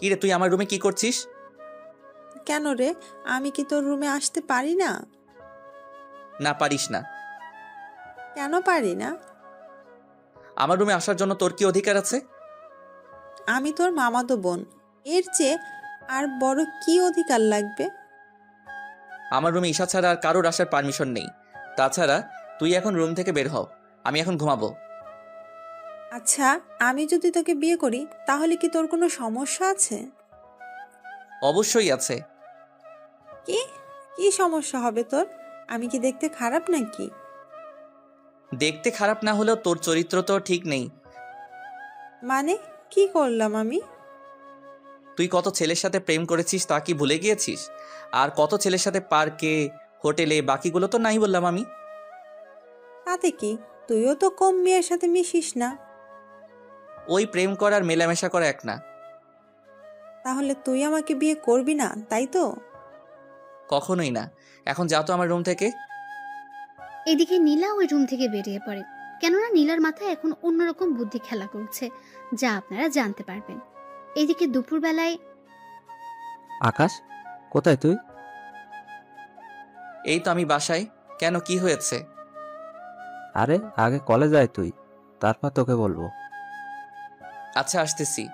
কি রে, তুই আমার রুমে কি করছিস? কেন রে, আমি কি তোর রুমে আসতে পারি না? না, পারিস না। কেন পারি না? আমার রুমে আসার জন্য তোর কি অধিকার আছে? আমি তোর মামাতো বোন, এর চেয়ে আর বড় কি অধিকার লাগবে? আমার রুমে ঈশা ছাড়া আর কারোর আসার পারমিশন নেই। তাছাড়া তুই এখন রুম থেকে বের হ, আমি এখন ঘুমাবো। আচ্ছা, আমি যদি তোকে বিয়ে করি তাহলে কি তোর কোনো সমস্যা আছে? অবশ্যই আছে। কি কি সমস্যা হবে তোর? আমি কি দেখতে খারাপ নাকি? দেখতে খারাপ না হলেও তোর চরিত্র তো ঠিক নেই। মানে কি করলাম আমি? তুই কত ছেলের সাথে প্রেম করেছিস তা কি ভুলে গিয়েছিস? আর কত ছেলের সাথে পার্কে, হোটেলে, বাকিগুলো তো নাই বললাম আমি। তাতে কি, তুইও তো কম মেয়ের সাথে মিশিস না। ওই প্রেম করার মেলামেশা করা এক না। তাহলে তুই আমাকে বিয়ে করবি না, তাই তো? কখনোই না। এখন যা তো আমার রুম থেকে। এদিকে নীলা ওই রুম থেকে বেরিয়ে পড়ে, কেননা নীলার মাথায় এখন অন্যরকম বুদ্ধি খেলা করছে, যা আপনারা জানতে পারবেন। এদিকে দুপুরবেলায় আকাশ, কোথায় তুই? এই তো আমি বাসায়। কেন, কি হয়েছে? আরে আগে কলেজ আয় তুই, তারপর তোকে বলবো। আচ্ছা, আসতেছি।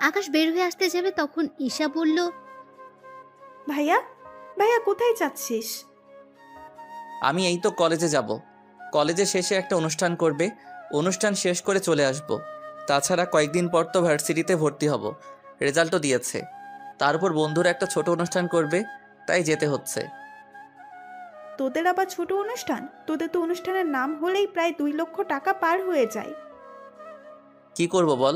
আকাশ বের হয়ে আসতে যাবে, তখন ঈশা বলল, ভাইয়া, ভাইয়া কোথায় যাচ্ছিস? আমি এই তো কলেজে যাব। কলেজের শেষে একটা অনুষ্ঠান করবে, অনুষ্ঠান শেষ করে চলে আসব। তাছাড়া কয়েকদিন পর তো ভার্সিটিতে ভর্তি হব, রেজাল্টও দিয়েছে। তার উপর বন্ধুরা একটা ছোট অনুষ্ঠান করবে, তাই যেতে হচ্ছে। তোদের আবার ছোট অনুষ্ঠান? তোদের তো অনুষ্ঠানের নাম হলেই প্রায় 2 লক্ষ টাকা পার হয়ে যায়। কি করব বল?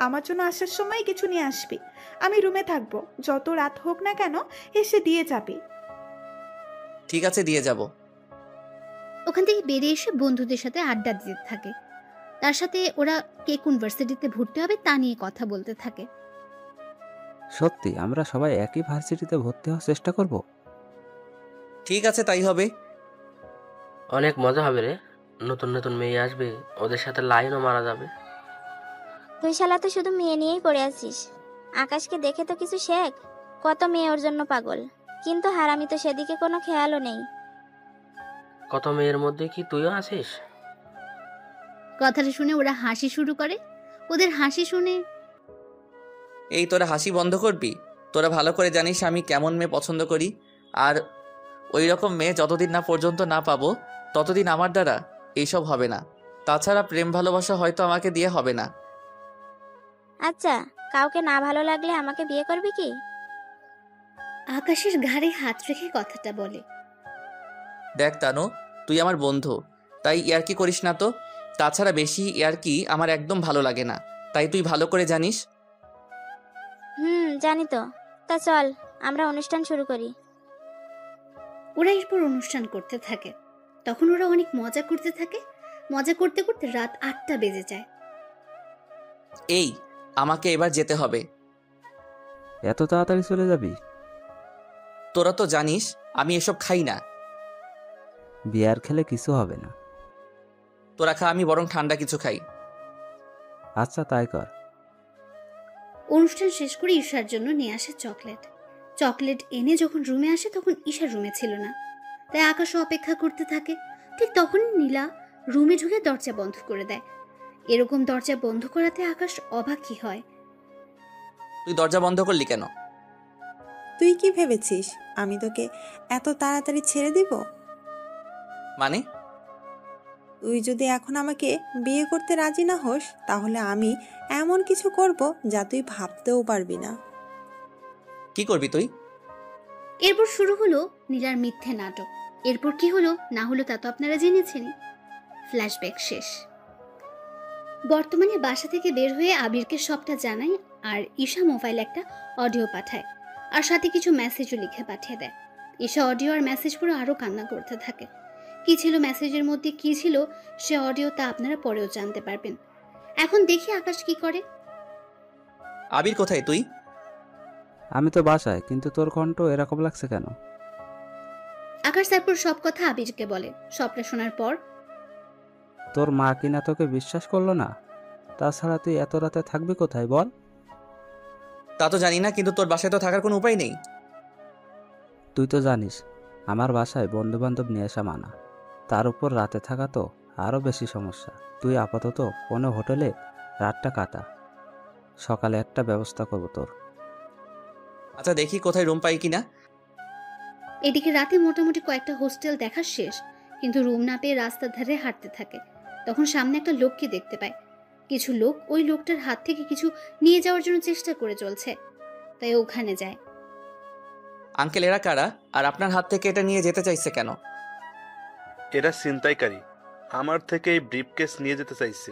আমার জন্য আসার সময় কিছু নিয়ে আসবি। আমি রুমে থাকবো, যত রাত হোক না কেন এসে দিয়ে যাবি। ঠিক আছে, দিয়ে যাব। ওখান থেকে বেরিয়ে এসে বন্ধুদের সাথে আড্ডা দিতে থাকে। তার সাথে ওরা কে কোন ভার্সিটিতে ভর্তি হবে তা নিয়ে কথা বলতে থাকে। সত্যি আমরা সবাই একই ভার্সিটিতে ভর্তি হওয়ার চেষ্টা করব। ঠিক আছে, তাই হবে। অনেক মজা হবে রে, নতুন নতুন মেয়ে আসবে, ওদের সাথে লাইনও মারা যাবে। তুই শালা তো শুধু মেয়ে নিয়েই পড়ে আছিস। আকাশকে দেখে তো কিছু শেখ। কত মেয়ে ওর জন্য পাগল, কিন্তু হারামি তো সেদিকে কোনো খেয়ালও নেই। কত মেয়ের মধ্যে কি তুইও আছিস? কথাটা শুনে ওরা হাসি শুরু করে। ওদের হাসি শুনে এই তোরা হাসি বন্ধ করবি? তোরা ভালো করে জানিস আমি কেমন মেয়ে পছন্দ করি। আর ওই রকম মেয়ে যতদিন না পর্যন্ত না পাবো ততদিন আমার দ্বারা এইসব হবে না। তাছাড়া প্রেম ভালোবাসা হয়তো আমাকে দিয়ে হবে না। আচ্ছা, কাউকে না ভালো লাগলে আমাকে বিয়ে করবি কি? আকাশের ঘাড়ে হাত রেখে কথাটা বলে। দেখ তানু, তুই আমার বন্ধু, তাই ইয়ার্কি করিস না তো। তাছাড়া বেশি ইয়ার্কি আমার একদম ভালো লাগে না, তাই তুই ভালো করে জানিস। জানি তো। তা চল আমরা অনুষ্ঠান শুরু করি। ওরা এরপর অনুষ্ঠান করতে থাকে। তখন ওরা অনেক মজা করতে থাকে। মজা করতে করতে রাত 8টা বেজে যায়। এই, আমাকে এবার যেতে হবে। এত তাড়াতাড়ি চলে যাবি? তোরা তো জানিস আমি এসব খাই না। বিয়ার খেলে কিছু হবে না। তোরা খা, আমি বরং ঠান্ডা কিছু খাই। আচ্ছা তাই কর। অনুষ্ঠান শেষ করে ঈশার জন্য নিয়ে আসে চকলেট। চকলেট এনে যখন রুমে আসে তখন ঈশার রুমে ছিল না, তাই আকাশও অপেক্ষা করতে থাকে। ঠিক তখনই নীলা রুমে ঢুকে দরজা বন্ধ করে দেয়। এরকম দরজা বন্ধ করাতে আকাশ অবাকই হয়। তুই দরজা বন্ধ করলি কেন? তুই কি ভেবেছিস আমি তোকে এত তাড়াতাড়ি ছেড়ে দিব? মানে? তুই যদি এখন আমাকে বিয়ে করতে রাজি না হোস তাহলে আমি এমন কিছু করব যা তুই ভাবতেও পারবি না। কি করবি তুই? এরপর শুরু হলো নীলার মিথ্যে নাটক। এরপর কি হলো না হলো তা তো আপনারা জেনেছেনই। ফ্ল্যাশব্যাক শেষ। বর্তমানে বাসা থেকে বের হয়ে আবিরকে সবটা জানায়, আর ঈশা মোবাইলে একটা অডিও পাঠায়, আর সাথে কিছু মেসেজও লিখে পাঠিয়ে দেয়। ঈশা অডিও আর মেসেজ পড়ে আরও কান্না করতে থাকে। কি ছিল মেসেজের মধ্যে, কি ছিল সে অডিও, তা আপনারা পরেও জানতে পারবেন। এখন দেখি আকাশ কি করে। আবির কোথায় তুই? আমি তো বাসায়, কিন্তু তোর কণ্ঠ এরকম লাগছে কেন? আকাশ তারপর সব কথা আবিরকে বলে। সবটা শোনার পর তোর মা কিনা তোকে বিশ্বাস করলো না? তাছাড়া তুই এত রাতে থাকবি কোথায় বল? তা তো জানি না, কিন্তু তোর বাসায় তো থাকার কোনো উপায় নেই। তুই তো জানিস আমার বাসায় বন্ধু বান্ধব নিয়ে আসা মানা। তার উপর রাতে থাকা তো আরও বেশি সমস্যা। তুই আপাতত কোনো হোটেলে রাতটা কাটা, সকালে একটা ব্যবস্থা করবো তোর। আচ্ছা, দেখি কোথায় রুম পাই কিনা। এদিকে রাতে মোটামুটি কয়েকটা হোস্টেল দেখা শেষ, কিন্তু রুম না পেয়ে রাস্তার ধারে হাঁটতে থাকে। তখন সামনে একটা লোককে দেখতে পায়। কিছু লোক ওই লোকটার হাত থেকে কিছু নিয়ে যাওয়ার জন্য চেষ্টা করে চলছে, তাই ওখানে যায়। আঙ্কেল, এরা কারা? আর আপনার হাত থেকে এটা নিয়ে যেতে চাইছে কেন? এরা ছিনতাইকারী, আমার থেকে এই ব্রিফকেস নিয়ে যেতে চাইছে।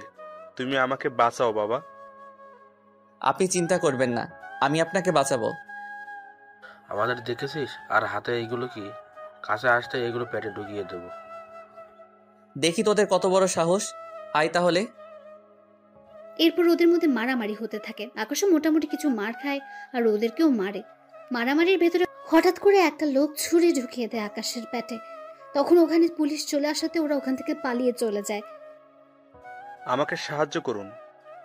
তুমি আমাকে বাঁচাও বাবা। আপনি চিন্তা করবেন না, আমি আপনাকে বাঁচাবো। আমাদের দেখেছিস? আর হাতে এইগুলো কি? কাছে আসতে এগুলো পেটে ঢুকিয়ে দেবো। দেখি তোদের কত বড় সাহস। আয় তাহলে। এরপর ওদের মধ্যে মারামারি হতে থাকে। আকাশও মোটামুটি কিছু মার খায় আর ওদেরকেও মারে। মারামারির ভেতরে হঠাৎ করে একটা লোক ছুরি ঢুকিয়ে দেয় আকাশের পেটে। তখন ওখানে পুলিশ চলে আসাতে ওরা ওখান থেকে পালিয়ে চলে যায়। আমাকে সাহায্য করুন,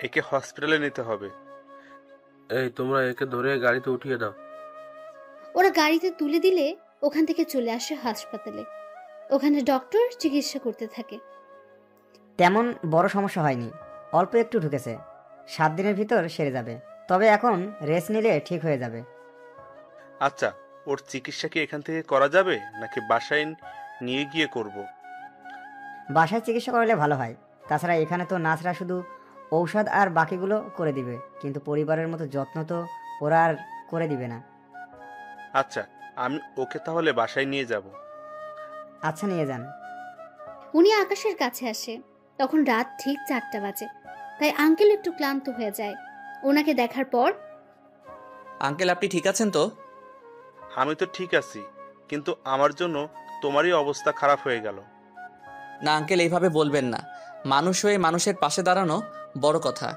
একে হসপিটালে নিতে হবে। এই তোমরা একে ধরে গাড়িতে উঠিয়ে দাও। ওরা গাড়িতে তুলে দিলে ওখান থেকে চলে আসে হাসপাতালে। ওখানে ডক্টর চিকিৎসা করতে থাকে। তেমন বড় সমস্যা হয়নি, অল্প একটু ঢুকেছে, 7 দিনের ভিতর সেরে যাবে। তবে এখন রেস্ট নিলে ঠিক হয়ে যাবে। আচ্ছা, ওর চিকিৎসা কি এখান থেকে করা যাবে নাকি বাসায় নিয়ে গিয়ে করব? বাসায় চিকিৎসা করলে ভালো হয়। তাছাড়া এখানে তো নার্সরা শুধু ঔষধ আর বাকিগুলো করে দিবে, কিন্তু পরিবারের মতো যত্ন তো ওরা আর করে দিবে না। আচ্ছা, আমি ওকে তাহলে বাসায় নিয়ে যাব। আচ্ছা, নিয়ে যান। উনি আকাশের কাছে আসে। তখন রাত ঠিক 4টা বাজে, তাই আঙ্কেল একটু ক্লান্ত হয়ে যায়। ওনাকে দেখার পর, আঙ্কেল, আপনি ঠিক আছেন তো? আমি তো ঠিক আছি, কিন্তু আমার জন্য তোমারই অবস্থা খারাপ হয়ে গেল। না আঙ্কেল, এইভাবে বলবেন না। মানুষ হয়ে মানুষের পাশে দাঁড়ানো বড় কথা।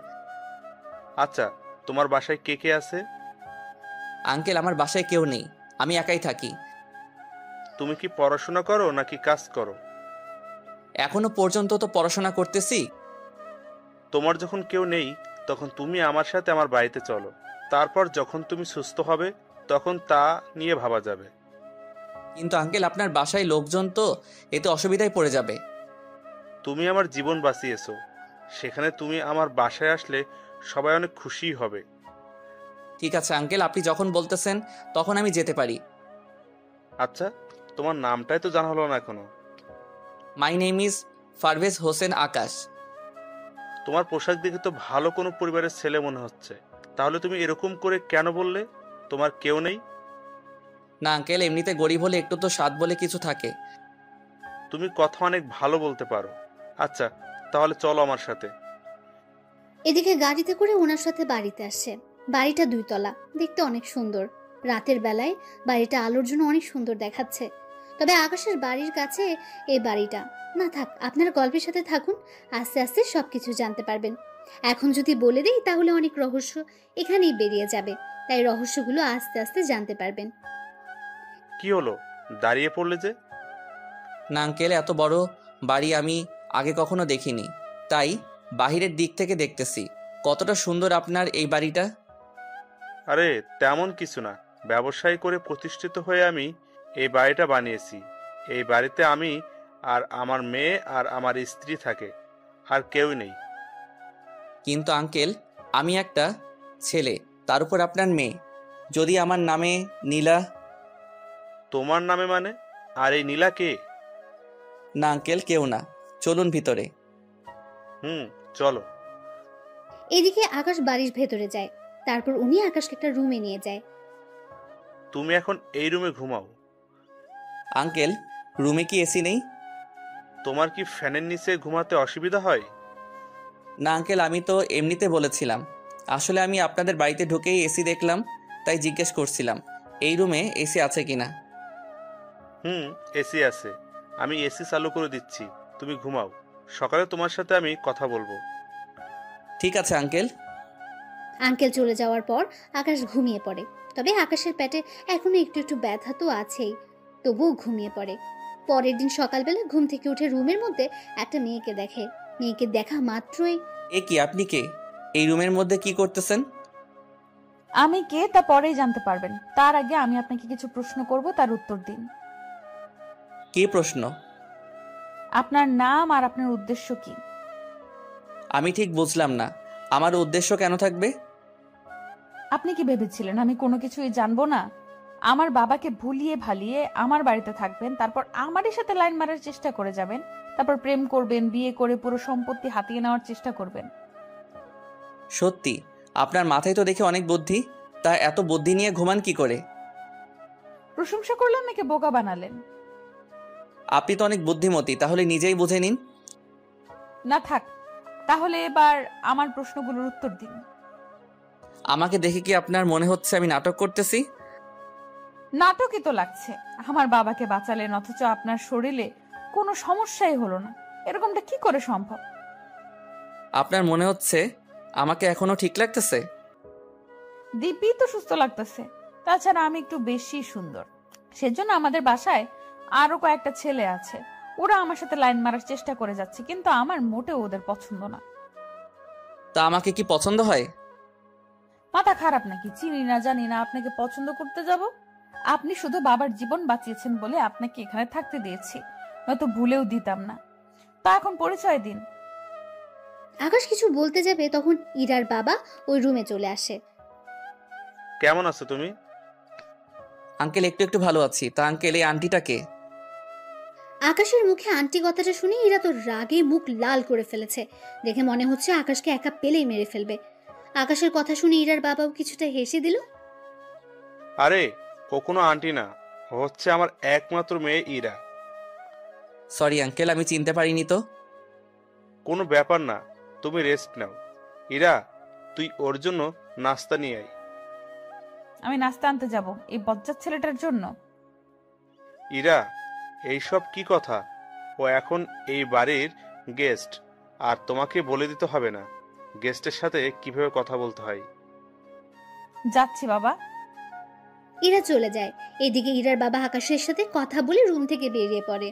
আচ্ছা, তোমার বাসায় কে কে আছে? আঙ্কেল, আমার বাসায় কেউ নেই, আমি একাই থাকি। তুমি কি পড়াশোনা করো নাকি কাজ করো? এখনো পর্যন্ত তো পড়াশোনা করতেছি। তোমার যখন কেউ নেই, তখন তুমি আমার সাথে আমার বাড়িতে চলো। তারপর যখন তুমি সুস্থ হবে, তখন তা নিয়ে ভাবা যাবে। কিন্তু আঙ্কেল, আপনার বাসায় লোকজন তো, এতে অসুবিধায় পড়ে যাবে। তুমি আমার জীবন বাঁচিয়েছো, সেখানে তুমি আমার বাসায় আসলে সবাই অনেক খুশি হবে। ঠিক আছে আঙ্কেল, আপনি যখন বলতেছেন তখন আমি যেতে পারি। আচ্ছা, তোমার নামটাই তো জানা হলো না এখনো। My name is Parvez Hossain Akash. তোমার পোশাক দেখে তো ভালো কোনো পরিবারের ছেলে মনে হচ্ছে। তাহলে তুমি এরকম করে কেন বললে তোমার কেউ নেই? না আঙ্কেল, এমনিতে গরিব হলে একটু তো স্বাদ বলে কিছু থাকে। তুমি কথা অনেক ভালো বলতে পারো। আচ্ছা, তাহলে চলো আমার সাথে। এদিকে গাড়িতে করে ওনার সাথে বাড়িতে আসে। বাড়িটা 2 তলা, দেখতে অনেক সুন্দর। রাতের বেলায় বাড়িটা আলোর জন্য অনেক সুন্দর দেখাচ্ছে। তবে আকাশের বাড়ির কাছে এই বাড়িটা না। থাক, আপনারা গল্পের সাথে থাকুন, আস্তে আস্তে সবকিছু জানতে পারবেন। এখন যদি বলে দিই তাহলে অনেক রহস্য এখানেই বেরিয়ে যাবে, তাই রহস্যগুলো আস্তে আস্তে জানতে পারবেন। কি হলো, দাঁড়িয়ে পড়লে যে? না আঙ্কেল, এত বড় বাড়ি আমি আগে কখনো দেখিনি, তাই বাহিরের দিক থেকে দেখতেছি। কতটা সুন্দর আপনার এই বাড়িটা। আরে তেমন কিছু না, ব্যবসায় করে প্রতিষ্ঠিত হয়ে আমি এই বাড়িটা বানিয়েছি। এই বাড়িতে আমি আর আমার মেয়ে আর আমার স্ত্রী থাকে, আর কেউ নেই। কিন্তু আঙ্কেল, আমি একটা ছেলে, তার উপর আপনার মেয়ে। যদি আমার নামে নীলা। তোমার নামে মানে? আর এই নীলা কে? না আঙ্কেল, কেউ না, চলুন ভিতরে। চলো। এদিকে আকাশ বাড়ির ভেতরে যায়। তারপর উনি আকাশকে একটা রুমে নিয়ে যায়। তুমি এখন এই রুমে ঘুমাও। আঙ্কেল, রুমে কি এসি নেই? তোমার কি ফ্যানের নিচে ঘুমাতে অসুবিধা হয়? না আঙ্কেল, আমি তো এমনিতে বলেছিলাম। আসলে আমি আপনাদের বাড়িতে ঢুকেই এসি দেখলাম, তাই জিজ্ঞেস করছিলাম এই রুমে এসি আছে কিনা। এসি আছে, আমি এসি চালু করে দিচ্ছি, তুমি ঘুমাও। সকালে তোমার সাথে আমি কথা বলবো। ঠিক আছে আঙ্কেল। আঙ্কেল চলে যাওয়ার পর আকাশ ঘুমিয়ে পড়ে। তবে আকাশের পেটে এখনো একটু একটু ব্যথা তো আছেই, তবুও ঘুমিয়ে পড়ে। পরের দিন সকালবেলা ঘুম থেকে উঠে রুমের মধ্যে একটা মেয়েকে দেখে। মেয়েকে দেখা মাত্রই এ কি, আপনি কে? এই রুমের মধ্যে কি করতেছেন? আমি কে তা পরেই জানতে পারবেন। তার আগে আমি আপনাকে কিছু প্রশ্ন করব, তার উত্তর দিন। কি প্রশ্ন? আপনার নাম আর আপনার উদ্দেশ্য কি? আমি ঠিক বুঝলাম না। আমার উদ্দেশ্য কেন থাকবে? আপনি কি ভেবেছিলেন আমি কোনো কিছুই জানবো না? আমার বাবাকে ভুলিয়ে ভালিয়ে আমার বাড়িতে থাকবেন, তারপর আমারই সাথে লাইন মারার চেষ্টা করে যাবেন, তারপর প্রেম করবেন, বিয়ে করে পুরো সম্পত্তি হাতিয়ে নেওয়ার চেষ্টা করবেন। সত্যি আপনার মাথায় তো দেখে অনেক বুদ্ধি, তা এত বুদ্ধি নিয়ে ঘুমান কি করে? প্রশংসা করলে আমাকে বোকা বানালেন। আপনি তো অনেক বুদ্ধিমতী, তাহলে নিজেই বুঝে নিন। না থাক, তাহলে এবার আমার প্রশ্নগুলোর উত্তর দিন। আমাকে দেখে কি আপনার মনে হচ্ছে আমি নাটক করতেছি? নাটকই তো লাগছে। আমার বাবাকে বাঁচালেন অথচ আপনার শরীরে কোনো সমস্যাই হলো না, এরকমটা কি করে সম্ভব? আপনার মনে হচ্ছে আমাকে এখনো ঠিক লাগতেছে? দিব্যি তো সুস্থ লাগতেছে। তাছাড়া আমি একটু বেশি সুন্দর, সেজন্য আমাদের বাসায় আরো কয়েকটা ছেলে আছে, ওরা আমার সাথে লাইন মারার চেষ্টা করে যাচ্ছে, কিন্তু আমার মোটেও ওদের পছন্দ না। তা আমাকে কি পছন্দ হয়? মাথা খারাপ নাকি? চিনি না জানি না আপনাকে পছন্দ করতে যাব? আপনি শুধু বাবার জীবন বাঁচিয়েছেন বলে আপনাকে এখানে থাকতে দিয়েছি, নয়তো ভুলেও দিতাম না। তা এখন পরিচয় দিন। আকাশ কিছু বলতে যাবে তখন ইরার বাবা ওই রুমে চলে আসে। কেমন আছো তুমি? আঙ্কেল একটু একটু ভালো আছি। তা আঙ্কেল, এই আন্টিটা কে? আকাশের মুখে আন্টি কথাটা শুনে ইরা তো রাগে মুখ লাল করে ফেলেছে। দেখে মনে হচ্ছে আকাশকে একা পেলেই মেরে ফেলবে। আকাশের কথা শুনে ইরার বাবাও কিছুটা হেসে দিল। আরে ও কোনো আন্টি না, ও হচ্ছে আমার একমাত্র মেয়ে ইরা। সরি আঙ্কেল, আমি চিনতে পারিনি তো। কোনো ব্যাপার না, তুমি রেস্ট নাও। ইরা, তুই ওর জন্য নাস্তা নিয়ে আয়। আমি নাস্তা আনতে যাব এই বজ্জাত ছেলেটার জন্য? ইরা, এইসব কি কথা? ও এখন এই বাড়ির গেস্ট, আর তোমাকে বলে দিতে হবে না গেস্টের সাথে কিভাবে কথা বলতে হয়। যাচ্ছি বাবা। ইরা চলে যায়। এদিকে ইরার বাবা আকাশের সাথে কথা বলে রুম থেকে বেরিয়ে পড়ে।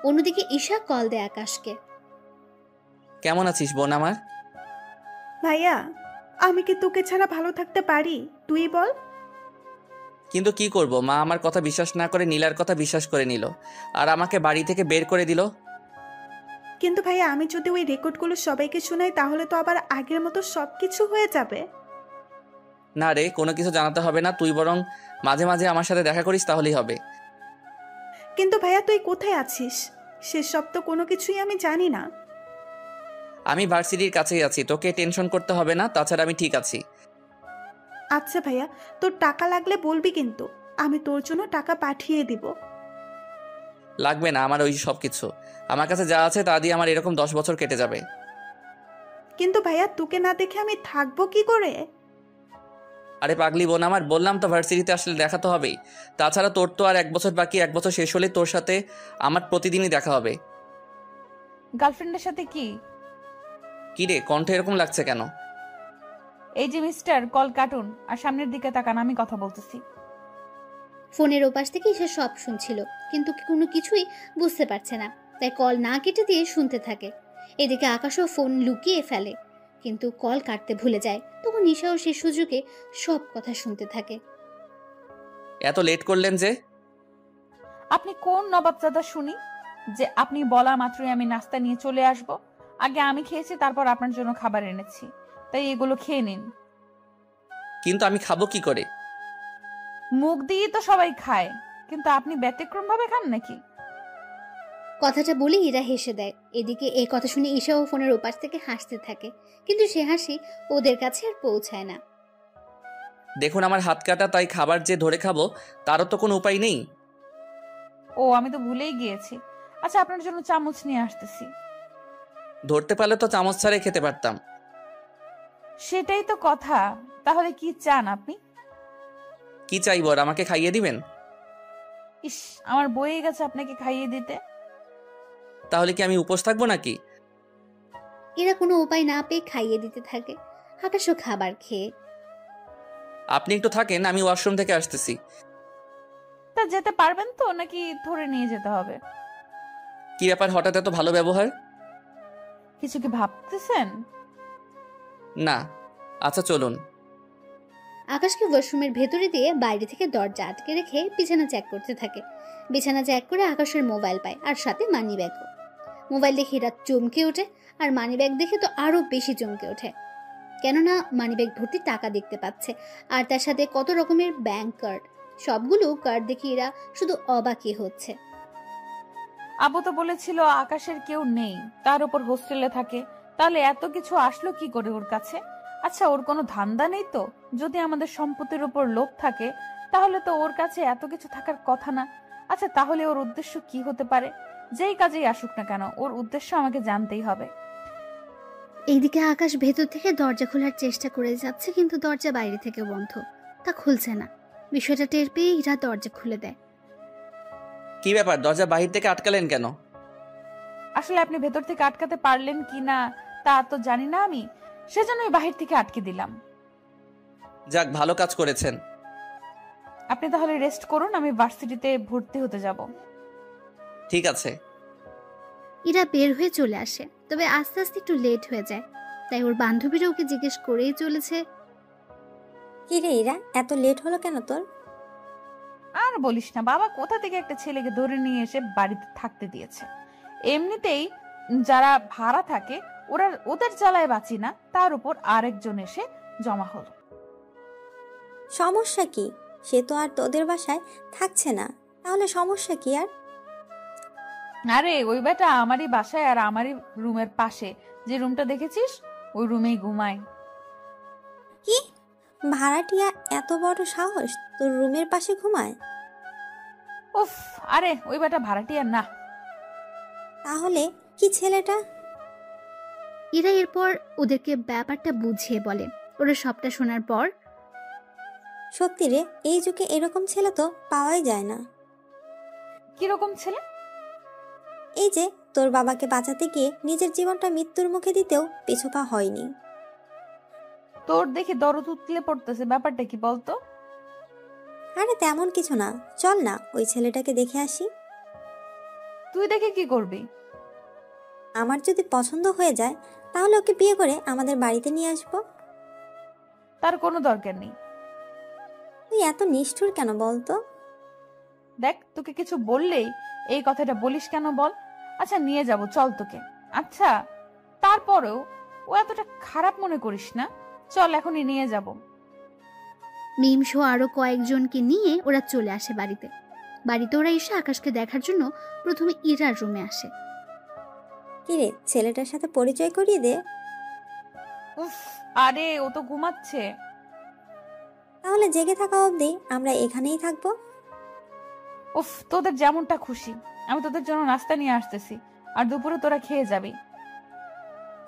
অন্যদিকে ঈশা কল দেয় আকাশকে। কেমন আছিস বোন আমার? ভাইয়া, আমি কি তোকে ছাড়া ভালো থাকতে পারি? তুই বল। কিন্তু কি করব, মা আমার কথা বিশ্বাস না করে নীলার কথা বিশ্বাস করে নিল, আর আমাকে বাড়ি থেকে বের করে দিল। কিন্তু ভাইয়া, আমি যদি ওই রেকর্ডগুলো সবাইকে শোনাই তাহলে তো আবার আগের মতো সবকিছু হয়ে যাবে। না রে, কোনো কিছু জানাতে হবে না, তুই বরং মাঝে মাঝে আমার সাথে দেখা করিস, তাহলেই হবে। কিন্তু ভাইয়া, তুই কোথায় আছিস সেসব তো কোনো কিছুই আমি জানি না। আমি ভার্সিটির কাছেই আছি, তোকে টেনশন করতে হবে না, তাছাড়া আমি ঠিক আছি। আচ্ছা ভাইয়া, তোর টাকা লাগলে বলবি, কিন্তু আমি তোর জন্য টাকা পাঠিয়ে দিব। লাগবে না আমার ওই সব কিছু, আমার কাছে যা আছে তা দিয়ে আমার এরকম 10 বছর কেটে যাবে। কিন্তু ভাইয়া, তোকে না দেখে আমি থাকবো কি করে? আরে পাগলি বোন আমার, বললাম তো ভার্সিটিতে আসলে দেখা তো হবেই। তাছাড়া তোর তো আর 1 বছর বাকি, 1 বছর শেষ হলে তোর সাথে আমার প্রতিদিনই দেখা হবে। গার্লফ্রেন্ডের সাথে কি? কি রে, কণ্ঠ এরকম লাগছে কেন? এই যে মিস্টার, কল কাটুন আর সামনের দিকে তাকান, আমি কথা বলতেছি। ফোনের ওপাশ থেকে ঈশা সব শুনছিল, কিন্তু কোনো কিছুই বুঝতে পারছে না, তাই কল না কেটে দিয়ে শুনতে থাকে। এদিকে আকাশও ফোন লুকিয়ে ফেলে, কিন্তু কল কাটতে ভুলে যায়। তখন ঈশাও সে সুযোগে সব কথা শুনতে থাকে। এত লেট করলেন যে? আপনি কোন নবাবজাদা শুনি যে আপনি বলা মাত্রই আমি নাস্তা নিয়ে চলে আসব? আগে আমি খেয়েছি, তারপর আপনার জন্য খাবার এনেছি, তাই এগুলো খেয়ে নিন। কিন্তু আমি খাবো কি করে? মুখ দিয়ে তো সবাই খায়, কিন্তু আপনি ব্যতিক্রম ভাবে খান নাকি? কথাটা বলে ইরা হেসে দেয়। এদিকে এই কথা শুনে ঈশাও ফোনের ওপাশ থেকে হাসতে থাকে, কিন্তু সে হাসি ওদের কাছে আর পৌঁছায় না। দেখুন আমার হাত কাটা, তাই খাবার যে ধরে খাবো তারও তো কোনো উপায় নেই। ও, আমি তো ভুলেই গিয়েছি। আচ্ছা, আপনার জন্য চামচ নিয়ে আসতেছি। ধরতে পারলে তো চামচ ছাড়াই খেতে পারতাম। সেটাই তো কথা। তাহলে কি চান আপনি? কি চাইব, আর আমাকে খাইয়ে দিবেন? ইস, আমার বয়ে গেছে আপনাকে খাইয়ে দিতে। তাহলে কি আমি উপোস থাকবো নাকি? এরা কোনো উপায় না পেয়ে খাইয়ে দিতে থাকে। আকাশও খাবার খেয়ে। আপনি একটু থাকেন, আমি ওয়াশরুম থেকে আসতেছি। তা যেতে পারবেন তো, নাকি ধরে নিয়ে যেতে হবে? কি ব্যাপার, হঠাৎ এত ভালো ব্যবহার? কিছু কি ভাবতেছেন? না। আচ্ছা চলুন। আকাশকে ওয়াশরুমের ভেতরে দিয়ে বাইরে থেকে দরজা আটকে রেখে বিছানা চেক করতে থাকে। বিছানা চেক করে আকাশের মোবাইল পায় আর সাথে মানি ব্যাগও। মোবাইল দেখে এরা চমকে ওঠে, আর মানি ব্যাগ দেখে তো আরো বেশি চমকে ওঠে, কেননা মানি ব্যাগ ভর্তি টাকা দেখতে পাচ্ছে আর তার সাথে কত রকমের ব্যাংক কার্ড। সবগুলো কার্ড দেখে এরা শুধু অবাকই হচ্ছে। আবু তো বলেছিল আকাশের কেউ নেই, তার উপর হোস্টেলে থাকে, তাহলে এত কিছু আসলো কি করে ওর কাছে? আচ্ছা, ওর কোনো ধান্দা নেই তো? যদি আমাদের সম্পত্তির উপর লোভ থাকে তাহলে তো ওর কাছে এত কিছু থাকার কথা না। আচ্ছা, তাহলে ওর উদ্দেশ্য কি হতে পারে? যেই কাজেই আসুক না কেন, ওর উদ্দেশ্য আমাকে জানতেই হবে। এইদিকে আকাশ ভেতর থেকে দরজা খোলার চেষ্টা করে যাচ্ছে, কিন্তু দরজা বাইরে থেকে বন্ধ, তা খুলছে না। বিষয়টা টের পেয়ে ইরা দরজা খুলে দেয়। কি ব্যাপার, দরজা বাহির থেকে আটকালেন কেন? আসলে আপনি ভেতর থেকে আটকাতে পারলেন কি না তা তো জানি না আমি, সেজন্যই বাহির থেকে আটকে দিলাম। যাক, ভালো কাজ করেছেন। আপনি তাহলে রেস্ট করুন, আমি ভার্সিটিতে ভর্তি হতে যাব। ঠিক আছে। ইরা বের হয়ে চলে আসে, তবে আস্তে আস্তে একটু লেট হয়ে যায়। তাই ওর বান্ধবীরা ওকে জিজ্ঞেস করেই চলেছে, কি রে ইরা, এত লেট হলো কেন তোর? আর বলিস না, বাবা কোথা থেকে একটা ছেলেকে ধরে নিয়ে এসে বাড়িতে থাকতে দিয়েছে। এমনিতেই যারা ভাড়া থাকে ওদের জ্বালায় বাঁচি না, তার উপর আরেকজন এসে জমা হলো। সমস্যা কি? সে তো আর তোদের বাসায় থাকছে না, তাহলে সমস্যা কি আর? আরে ওই বেটা আমারই বাসায় আর আমারই রুমের পাশে যে রুমটা দেখেছিস ওই রুমেই ঘুমায়। কি ভাড়াটিয়া এত বড় সাহস, তোর রুমের পাশে ঘুমায়? উফ, আরে ওই বেটা ভাড়াটিয়া না। তাহলে কি ছেলেটা? ইরা এরপর ওদেরকে ব্যাপারটা বুঝিয়ে বলে। ওরা সবটা শোনার পর, সত্যি রে, এই যুগে এরকম ছেলে তো পাওয়াই যায় না। কিরকম ছেলে? এই যে তোর বাবাকে বাঁচাতে গিয়ে নিজের জীবনটা মৃত্যুর মুখে দিতেও পিছুপা হয়নি। তোর দেখে দরদ উতলে পড়তেছে, ব্যাপারটা কি বলতো? আরে তেমন কিছু না, চল না ওই ছেলেটাকে দেখে আসি। তুই দেখে কি করবি? আমার যদি পছন্দ হয়ে যায় তাহলে ওকে বিয়ে করে আমাদের বাড়িতে নিয়ে আসবো। তার কোনো দরকার নেই। তুই এত নিষ্ঠুর কেন বলতো? দেখ, তোকে কিছু বললেই এই কথাটা বলিস কেন বল? আচ্ছা নিয়ে যাব, চল তোকে। আচ্ছা তারপরেও ও এতটা খারাপ মনে করিস না, চল এখনই নিয়ে যাব। মিম সহ আরো কয়েকজনকে নিয়ে ওরা চলে আসে বাড়িতে। বাড়িতে ওরা এসে আকাশকে দেখার জন্য প্রথমে ইরার রুমে আসে। কিরে, ছেলেটার সাথে পরিচয় করিয়ে দে। উফ, আরে ও তো ঘুমাচ্ছে। তাহলে জেগে থাকা অবধি আমরা এখানেই থাকবো। উফ, তোদের যেমনটা খুশি, আমি তোদের জন্য নাস্তা নিয়ে আসতেছি, আর দুপুরে তোরা খেয়ে যাবি।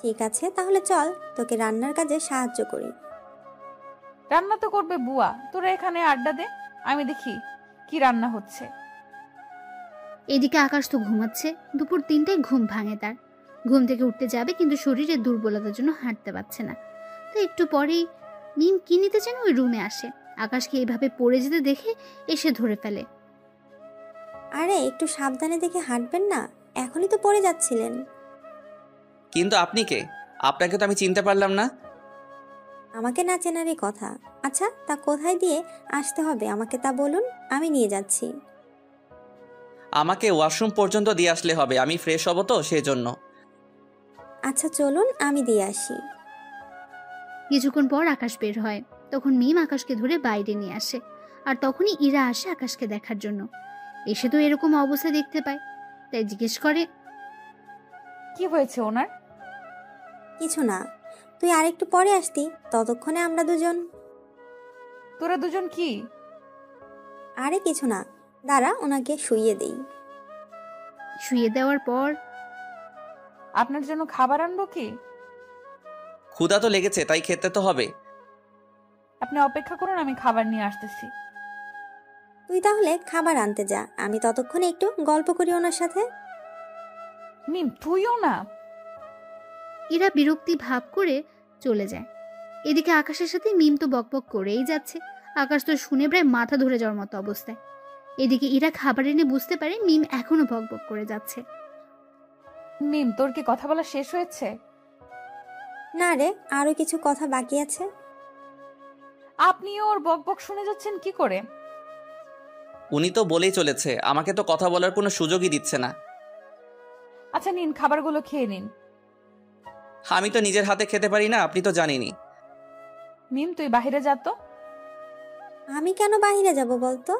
ঠিক আছে, তাহলে চল তোকে রান্নার কাজে সাহায্য করি। রান্না তো করবে বুয়া, তোরা এখানে আড্ডা দে, আমি দেখি কি রান্না হচ্ছে। এদিকে আকাশ তো ঘুমাচ্ছে। দুপুর 3টায় ঘুম ভাঙে তার। ঘুম থেকে উঠতে যাবে, কিন্তু শরীরের দুর্বলতার জন্য হাঁটতে পারছে না। তো একটু পরেই মিম কি নিতে যেন ওই রুমে আসে। আকাশকে এইভাবে পড়ে যেতে দেখে এসে ধরে ফেলে। আরে একটু সাবধানে দেখে হাঁটবেন না, এখনই তো পড়ে যাচ্ছিলেন। কিন্তু আপনি কে? আপনাকে তো আমি চিনতে পারলাম না। আমাকে না চেনারই কথা। আচ্ছা, তা কোথায় দিয়ে আসতে হবে আমাকে তা বলুন, আমি নিয়ে যাচ্ছি। আমাকে ওয়াশরুম পর্যন্ত দিয়ে আসলে হবে, আমি ফ্রেশ হব তো সেজন্য। আচ্ছা চলুন, আমি দিয়ে আসি। কিছুক্ষণ পর আকাশ বের হয়। তখন মিম আকাশকে ধরে বাইরে নিয়ে আসে। আর তখনই ইরা আসে আকাশকে দেখার জন্য। এসে তো এরকম অবস্থা দেখতে পায়, তাই জিজ্ঞেস করে, কি হয়েছে ওনার? কিছু না, তুই আরেকটু পরে আসতি, ততক্ষণে আমরা দুজন। তোরা দুজন কি? আরে কিছু না, দাঁড়া ওনাকে শুইয়ে দেই। শুয়ে দেওয়ার পর, আপনার জন্য খাবার আনবো কি? ক্ষুধা তো লেগেছে, তাই খেতে তো হবে। আপনি অপেক্ষা করুন, আমি খাবার নিয়ে আসতেছি। তুই তাহলে খাবার আনতে যা, আমি ততক্ষণে একটু গল্প করি ওনার সাথে। মিম তুইও না। ইরা বিরক্তি ভাব করে চলে যায়। এদিকে আকাশের সাথে মিম তো বকবক করেই যাচ্ছে। আকাশ তো শুনে প্রায় মাথা ধরে যাওয়ার মতো অবস্থায়। এদিকে ইরা খাবার এনে বুঝতে পারে মিম এখনো বকবক করে যাচ্ছে। মিম, তোর কি কথা বলা শেষ হয়েছে? না রে, আরো কিছু কথা বাকি আছে। আপনি ওর বকবক শুনে যাচ্ছেন কি করে? উনি তো বলেই চলেছে, আমাকে তো কথা বলার কোনো সুযোগই দিচ্ছে না। আচ্ছা নিন, খাবারগুলো খেয়ে নিন। আমি তো নিজের হাতে খেতে পারি না, আপনি তো জানেনই। মিম তুই বাইরে যা তো। আমি কেন বাইরে যাব বলতো?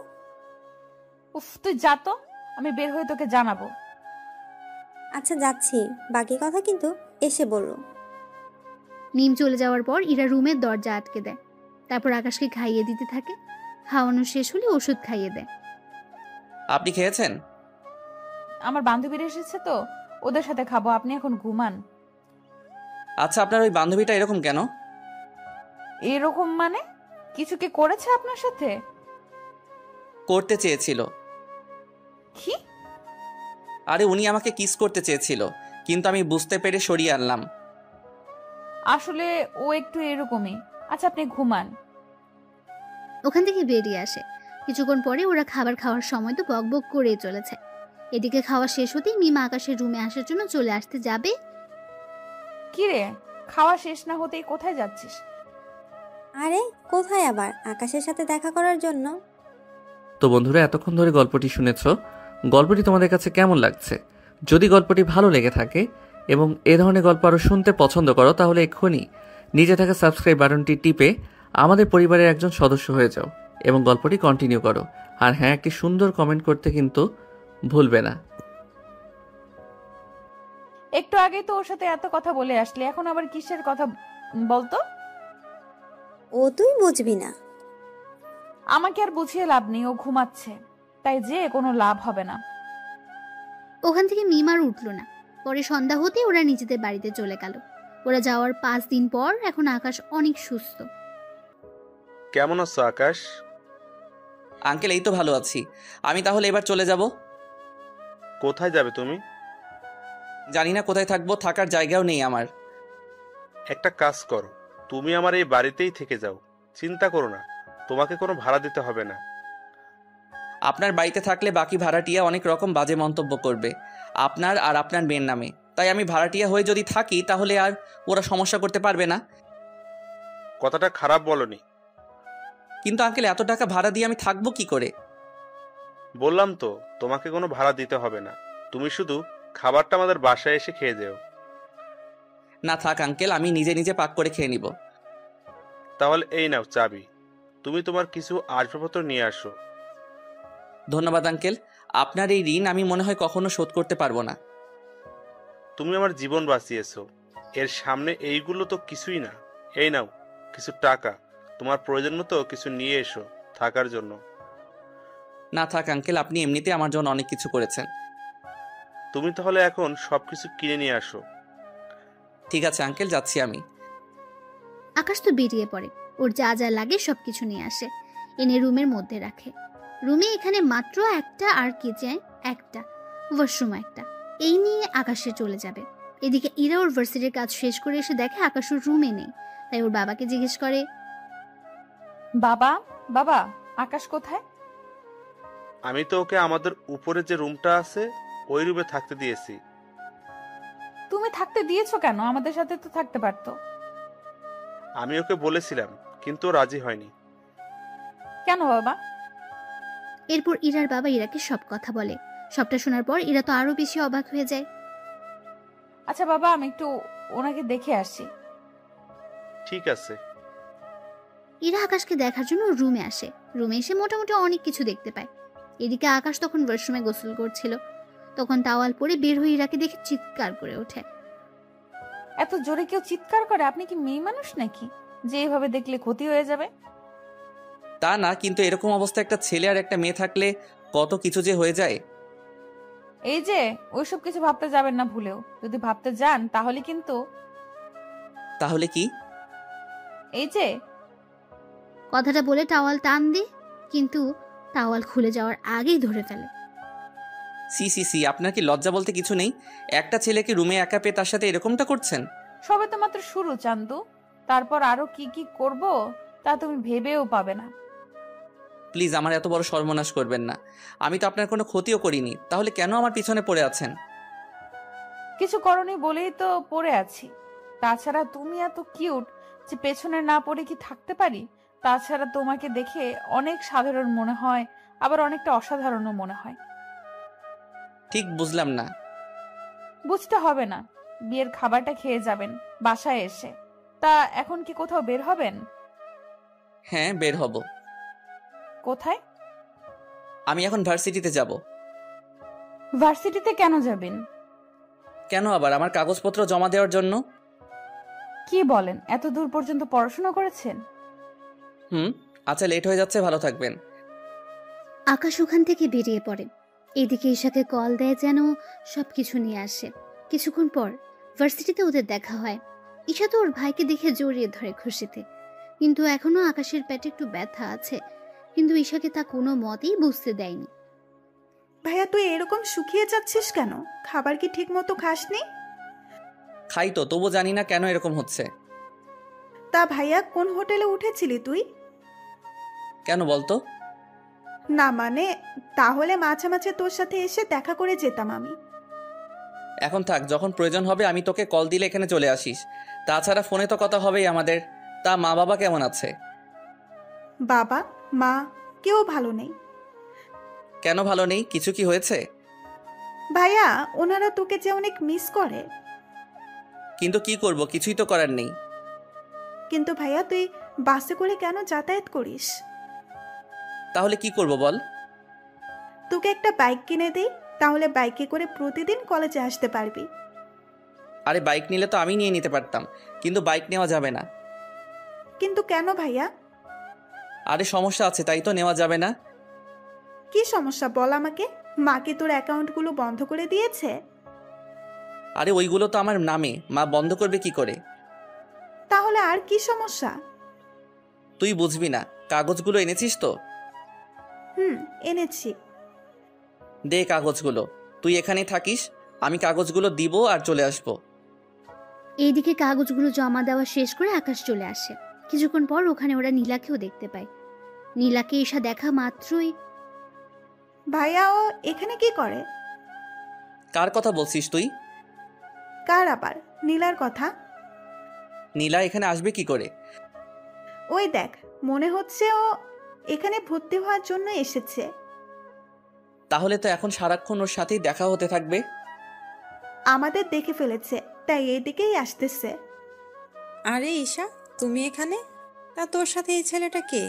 উফ, তুই যা তো, আমি বের হয়ে তোকে জানাবো। আচ্ছা যাচ্ছি, বাকি কথা কিন্তু এসে বললো। মিম চলে যাওয়ার পর ইরা রুমের দরজা আটকে দেয়। তারপর আকাশকে খাইয়ে দিতে থাকে। খাওয়ানো শেষ হলে ওষুধ খাইয়ে দেয়। আপনি খেয়েছেন? আমার বান্ধবীরা এসেছে তো, ওদের সাথে খাবো, আপনি এখন ঘুমান। আচ্ছা, আপনার ওই বান্ধবীটা এরকম কেন? এরকম মানে? কিছু কি করেছে আপনার সাথে? করতে চেয়েছিল। কি? আরে উনি আমাকে কিস করতে চেয়েছিল, কিন্তু আমি বুঝতে পেরে সরিয়ে আনলাম। আসলে ও একটু এরকমই। আচ্ছা আপনি ঘুমান। ওখান থেকে বেরিয়ে আসে। কিছুক্ষণ পরে ওরা খাবার খাওয়ার সময় তো বকবক করেই চলেছে। এদিকে খাওয়া শেষ হতেই মিম আকাশের রুমে আসার জন্য চলে আসতে যাবে। কি রে, খাওয়া শেষ না হতেই কোথায় যাচ্ছিস? আরে কোথায় আবার, আকাশের সাথে দেখা করার জন্য। তো বন্ধুরা, এতক্ষণ ধরে গল্পটি শুনেছো। গল্পটি তোমাদের কাছে কেমন লাগছে? যদি গল্পটি ভালো লেগে থাকে এবং এ ধরনের গল্প আরও শুনতে পছন্দ করো, তাহলে এক্ষুনি নিচে থাকা সাবস্ক্রাইব বাটনটি টিপে আমাদের পরিবারের একজন সদস্য হয়ে যাও এবং গল্পটি কন্টিনিউ করো। আর হ্যাঁ, একটি সুন্দর কমেন্ট করতে কিন্তু ভুলবে না। একটু আগেই তো ওর সাথে এত কথা বলে আসলে, এখন আবার কিসের কথা বলতো? ও তুই বুঝবি না। আমাকে আর বুঝিয়ে লাভ নেই, ও ঘুমাচ্ছে, তাই যে কোনো লাভ হবে না। ওখান থেকে মিম আর উঠল না। পরে সন্ধ্যা হতে ওরা নিজেদের বাড়িতে চলে গেল। ওরা যাওয়ার 5 দিন পর এখন আকাশ অনেক সুস্থ। কেমন আছো আকাশ? আঙ্কেল, এই তো ভালো আছি। আমি তাহলে এবার চলে যাব। কোথায় যাবে তুমি? জানি না কোথায় থাকবো, থাকার জায়গাও নেই আমার। একটা কাজ করো, তুমি আমার এই বাড়িতেই থেকে যাও। চিন্তা করো না, তোমাকে কোনো ভাড়া দিতে হবে না। আপনার বাড়িতে থাকলে বাকি ভাড়াটিয়া অনেক রকম বাজে মন্তব্য করবে আপনার আর আপনার মেয়ের নামে। তাই আমি ভাড়াটিয়া হয়ে যদি থাকি, তাহলে আর ওরা সমস্যা করতে পারবে না। কথাটা খারাপ বলনি। কিন্তু আঙ্কেল, এত টাকা ভাড়া দিয়ে আমি থাকবো কি করে? বললাম তো, তোমাকে কোনো ভাড়া দিতে হবে না। তুমি শুধু খাবারটা আমাদের বাসায় এসে খেয়ে যেও। না থাক আঙ্কেল, আমি নিজে নিজে পাক করে খেয়ে নিব। তাহলে এই নাও চাবি, তুমি তোমার কিছু আসবাবপত্র নিয়ে আসো। ধন্যবাদ আঙ্কেল, আপনার এই ঋণ আমি মনে হয় কখনো শোধ করতে পারবো না। তুমি আমার জীবন বাঁচিয়েছো, এর সামনে এইগুলো তো কিছুই না। এই নাও কিছু টাকা, তোমার প্রয়োজন মতো কিছু নিয়ে এসো থাকার জন্য। না থাক আঙ্কেল, আপনি এমনিতে আমার জন্য অনেক কিছু করেছেন। তুমি তাহলে এখন সবকিছু কিনে নিয়ে আসো। ঠিক আছে আঙ্কেল, যাচ্ছি আমি। আকাশ তো বেরিয়ে পড়ে। ওর যা যা লাগে সবকিছু নিয়ে আসে, এনে রুমের মধ্যে রাখে। রুমে এখানে মাত্র একটা, আর কিচেন একটা, ওয়াশরুম একটা, এই নিয়ে আকাশে চলে যাবে। এদিকে ইরা ওর ভার্সিটির কাজ শেষ করে এসে দেখে আকাশ ওর রুমে নেই। তাই ওর বাবাকে জিজ্ঞেস করে, বাবা বাবা আকাশ কোথায়? আমি তো ওকে আমাদের উপরে যে রুমটা আছে ওই রুমে থাকতে দিয়েছি। তুমি থাকতে দিয়েছো কেন? আমাদের সাথে তো থাকতে পারতো। আমি ওকে বলেছিলাম, কিন্তু ও রাজি হয়নি। কেন বাবা? এরপর ইরার বাবা ইরাকে সব কথা বলে। সবটা শোনার পর ইরা তো আরো বেশি অবাক হয়ে যায়। আচ্ছা বাবা, আমি একটু ওনাকে দেখে আসি। ঠিক আছে। ইরা আকাশকে দেখার জন্য রুমে আসে। রুমে এসে মোটামুটি অনেক কিছু দেখতে পায়। এদিকে আকাশ তখন ওয়াশরুমে গোসল করছিল। তখন তাওয়াল পরে বের হয়ে ইরাকে দেখে চিৎকার করে ওঠে। এত জোরে কেউ চিৎকার করে? আপনি কি মেয়ে মানুষ নাকি যে এভাবে দেখলে ক্ষতি হয়ে যাবে? তা না, কিন্তু এরকম অবস্থা একটা ছেলে আর একটা মেয়ে থাকলে কত কিছু যে হয়ে যায়। এই যে ওইসব কিছু ভাবতে যাবেন না ভুলেও। যদি ভাবতে যান তাহলে কিন্তু। তাহলে কি? এই যে কথাটা বলে টাওয়াল টান দিয়ে, কিন্তু টাওয়াল খুলে যাওয়ার আগেই ধরে ফেলে। সি সি সি, আপনার কি লজ্জা বলতে কিছু নেই? একটা ছেলেকে রুমে একা পেয়ে তার সাথে এরকমটা করছেন? সবে তো মাত্র শুরু চান্দু, তারপর আরো কি কি করব তা তুমি ভেবেও পাবে না। প্লিজ আমার এত বড় সর্বনাশ করবেন না। আমি তো আপনার কোনো ক্ষতিও করিনি, তাহলে কেন আমার পিছনে পড়ে আছেন? কিছু করনি বলেই তো পড়ে আছি, তাছাড়া তুমি এত কিউট যে পেছনে না পড়ে কি থাকতে পারি। তাছাড়া তোমাকে দেখে অনেক সাধারণ মনে হয়, আবার অনেকটা অসাধারণও মনে হয়। ঠিক বুঝলাম না। বুঝতে হবে না, বিয়ের খাবারটা খেয়ে যাবেন বাসায় এসে। তা এখন কি কোথাও বের হবেন? হ্যাঁ, বের হব। কোথায়? আমি এখন ভার্সিটিতে যাব। ভার্সিটিতে কেন যাবেন? কেন আবার? আমার কাগজপত্র জমা দেওয়ার জন্য। কি বলেন, এত দূর পর্যন্ত পড়াশোনা করেছেন? আচ্ছা, লেট হয়ে যাচ্ছে, ভালো থাকবেন। আকাশ ওখান থেকে বেরিয়ে পড়ে। এদিকে ঈশাকে কল দেয় যেন সবকিছু নিয়ে আসে। কিছুক্ষণ পর ভার্সিটিতে ওদের দেখা হয়। ঈশা তো ওর ভাইকে দেখে জড়িয়ে ধরে খুশিতে, কিন্তু এখনো আকাশের পেটে একটু ব্যথা আছে, কিন্তু ঈশাকে তা কোনো মতেই বুঝতে দেয়নি। ভাইয়া তুই এরকম শুকিয়ে যাচ্ছিস কেন? খাবার কি ঠিক মতো খাসনি? খাই তো, তবু জানি না কেন এরকম হচ্ছে। তা ভাইয়া কোন হোটেলে উঠেছিলি তুই? কেন বলতো? না মানে, তাহলে মাঝে মাঝে তোর সাথে এসে দেখা করে যেতাম আমি। এখন থাক, যখন প্রয়োজন হবে আমি তোকে কল দিলে এখানে চলে আসিস। তাছাড়া ফোনে তো কথা হবেই আমাদের। তা মা বাবা কেমন আছে? বাবা মা কেউ ভালো নেই। কেন ভালো নেই? কিছু কি হয়েছে? ভাইয়া ওনারা তোকে যে অনেক মিস করে। কিন্তু কি করব, কিছুই তো করার নেই। কিন্তু ভাইয়া তুই বাসে করে কেন যাতায়াত করিস? তাহলে কি করব বল? তোকে একটা বাইক কিনে দেই, তাহলে বাইকে করে প্রতিদিন কলেজে আসতে পারবি। আরে বাইক নিলে তো আমি নিয়ে নিতে পারতাম, কিন্তু বাইক নেওয়া যাবে না। কিন্তু কেন ভাইয়া? আরে সমস্যা আছে, তাই তো নেওয়া যাবে না। কি সমস্যা বল আমাকে। মা কি তোর অ্যাকাউন্টগুলো বন্ধ করে দিয়েছে? আরে ওইগুলো তো আমার নামে, মা বন্ধ করবে কি করে? তাহলে আর কি সমস্যা? তুই বুঝবি না। কাগজগুলো এনেছিস তো? এনেছি। দে কাগজগুলো। তুই এখানেই থাকিস, আমি কাগজগুলো দিব আর চলে আসব। এইদিকে কাগজগুলো জমা দেওয়া শেষ করে আকাশ চলে আসে। কিছুক্ষণ পর ওখানে ওরা নীলাকেও দেখতে পায়। নীলাকে ঈশা দেখা মাত্রই, ভাইয়া ও এখানে কি করে? কার কথা বলছিস তুই? কার আবার? নীলার কথা। নীলা এখানে আসবে কি করে? ওই দেখ, মনে হচ্ছে ও এখানে ভর্তি হওয়ার জন্য এসেছে। তাহলে তো এখন সারাক্ষণ ওর সাথেই দেখা হতে থাকবে। আমাদের দেখে ফেলেছে, তাই এইদিকেই আসতেছে। আরে ঈশা, তুমি এখানে? তা তোর সাথে এই ছেলেটা কে?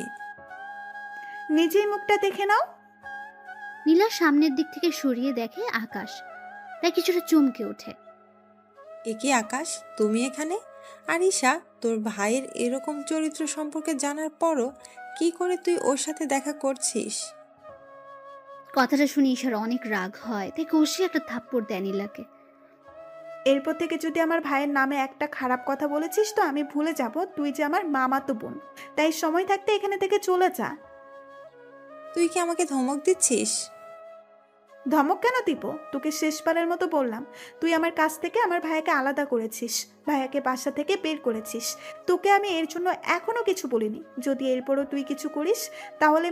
নিজেই মুখটা দেখে নাও। নীলা সামনের দিক থেকে সরিয়ে দেখে আকাশ, তাই কিছুটা চমকে ওঠে। এ কি আকাশ, তুমি এখানে? আর ঈশা, তোর ভাইয়ের এরকম চরিত্র সম্পর্কে জানার পরও কি করে তুই ওর সাথে দেখা করছিস? কথাটা শুনে ঈশার অনেক রাগ হয়, তাই কষিয়ে একটা থাপ্পড় দেয় নীলাকে। এরপর থেকে যদি আমার ভাইয়ের নামে একটা খারাপ কথা বলেছিস তো আমি ভুলে যাব তুই যে আমার মামাতো বোন। তাই সময় থাকতে এখানে থেকে চলে যা। তুই কি আমাকে ধমক দিচ্ছিস? ধমক কেন দিব? তোকে শেষবারের মতো বললাম, তুই আমার কাছ থেকে আমার ভাইয়াকে আলাদা করেছিস, ভাইয়াকে বাসা থেকে বের করেছিস। তোকে আমি এর জন্য এখনো কিছু বলিনি। যদি এরপরও তুই কিছু করিস তাহলে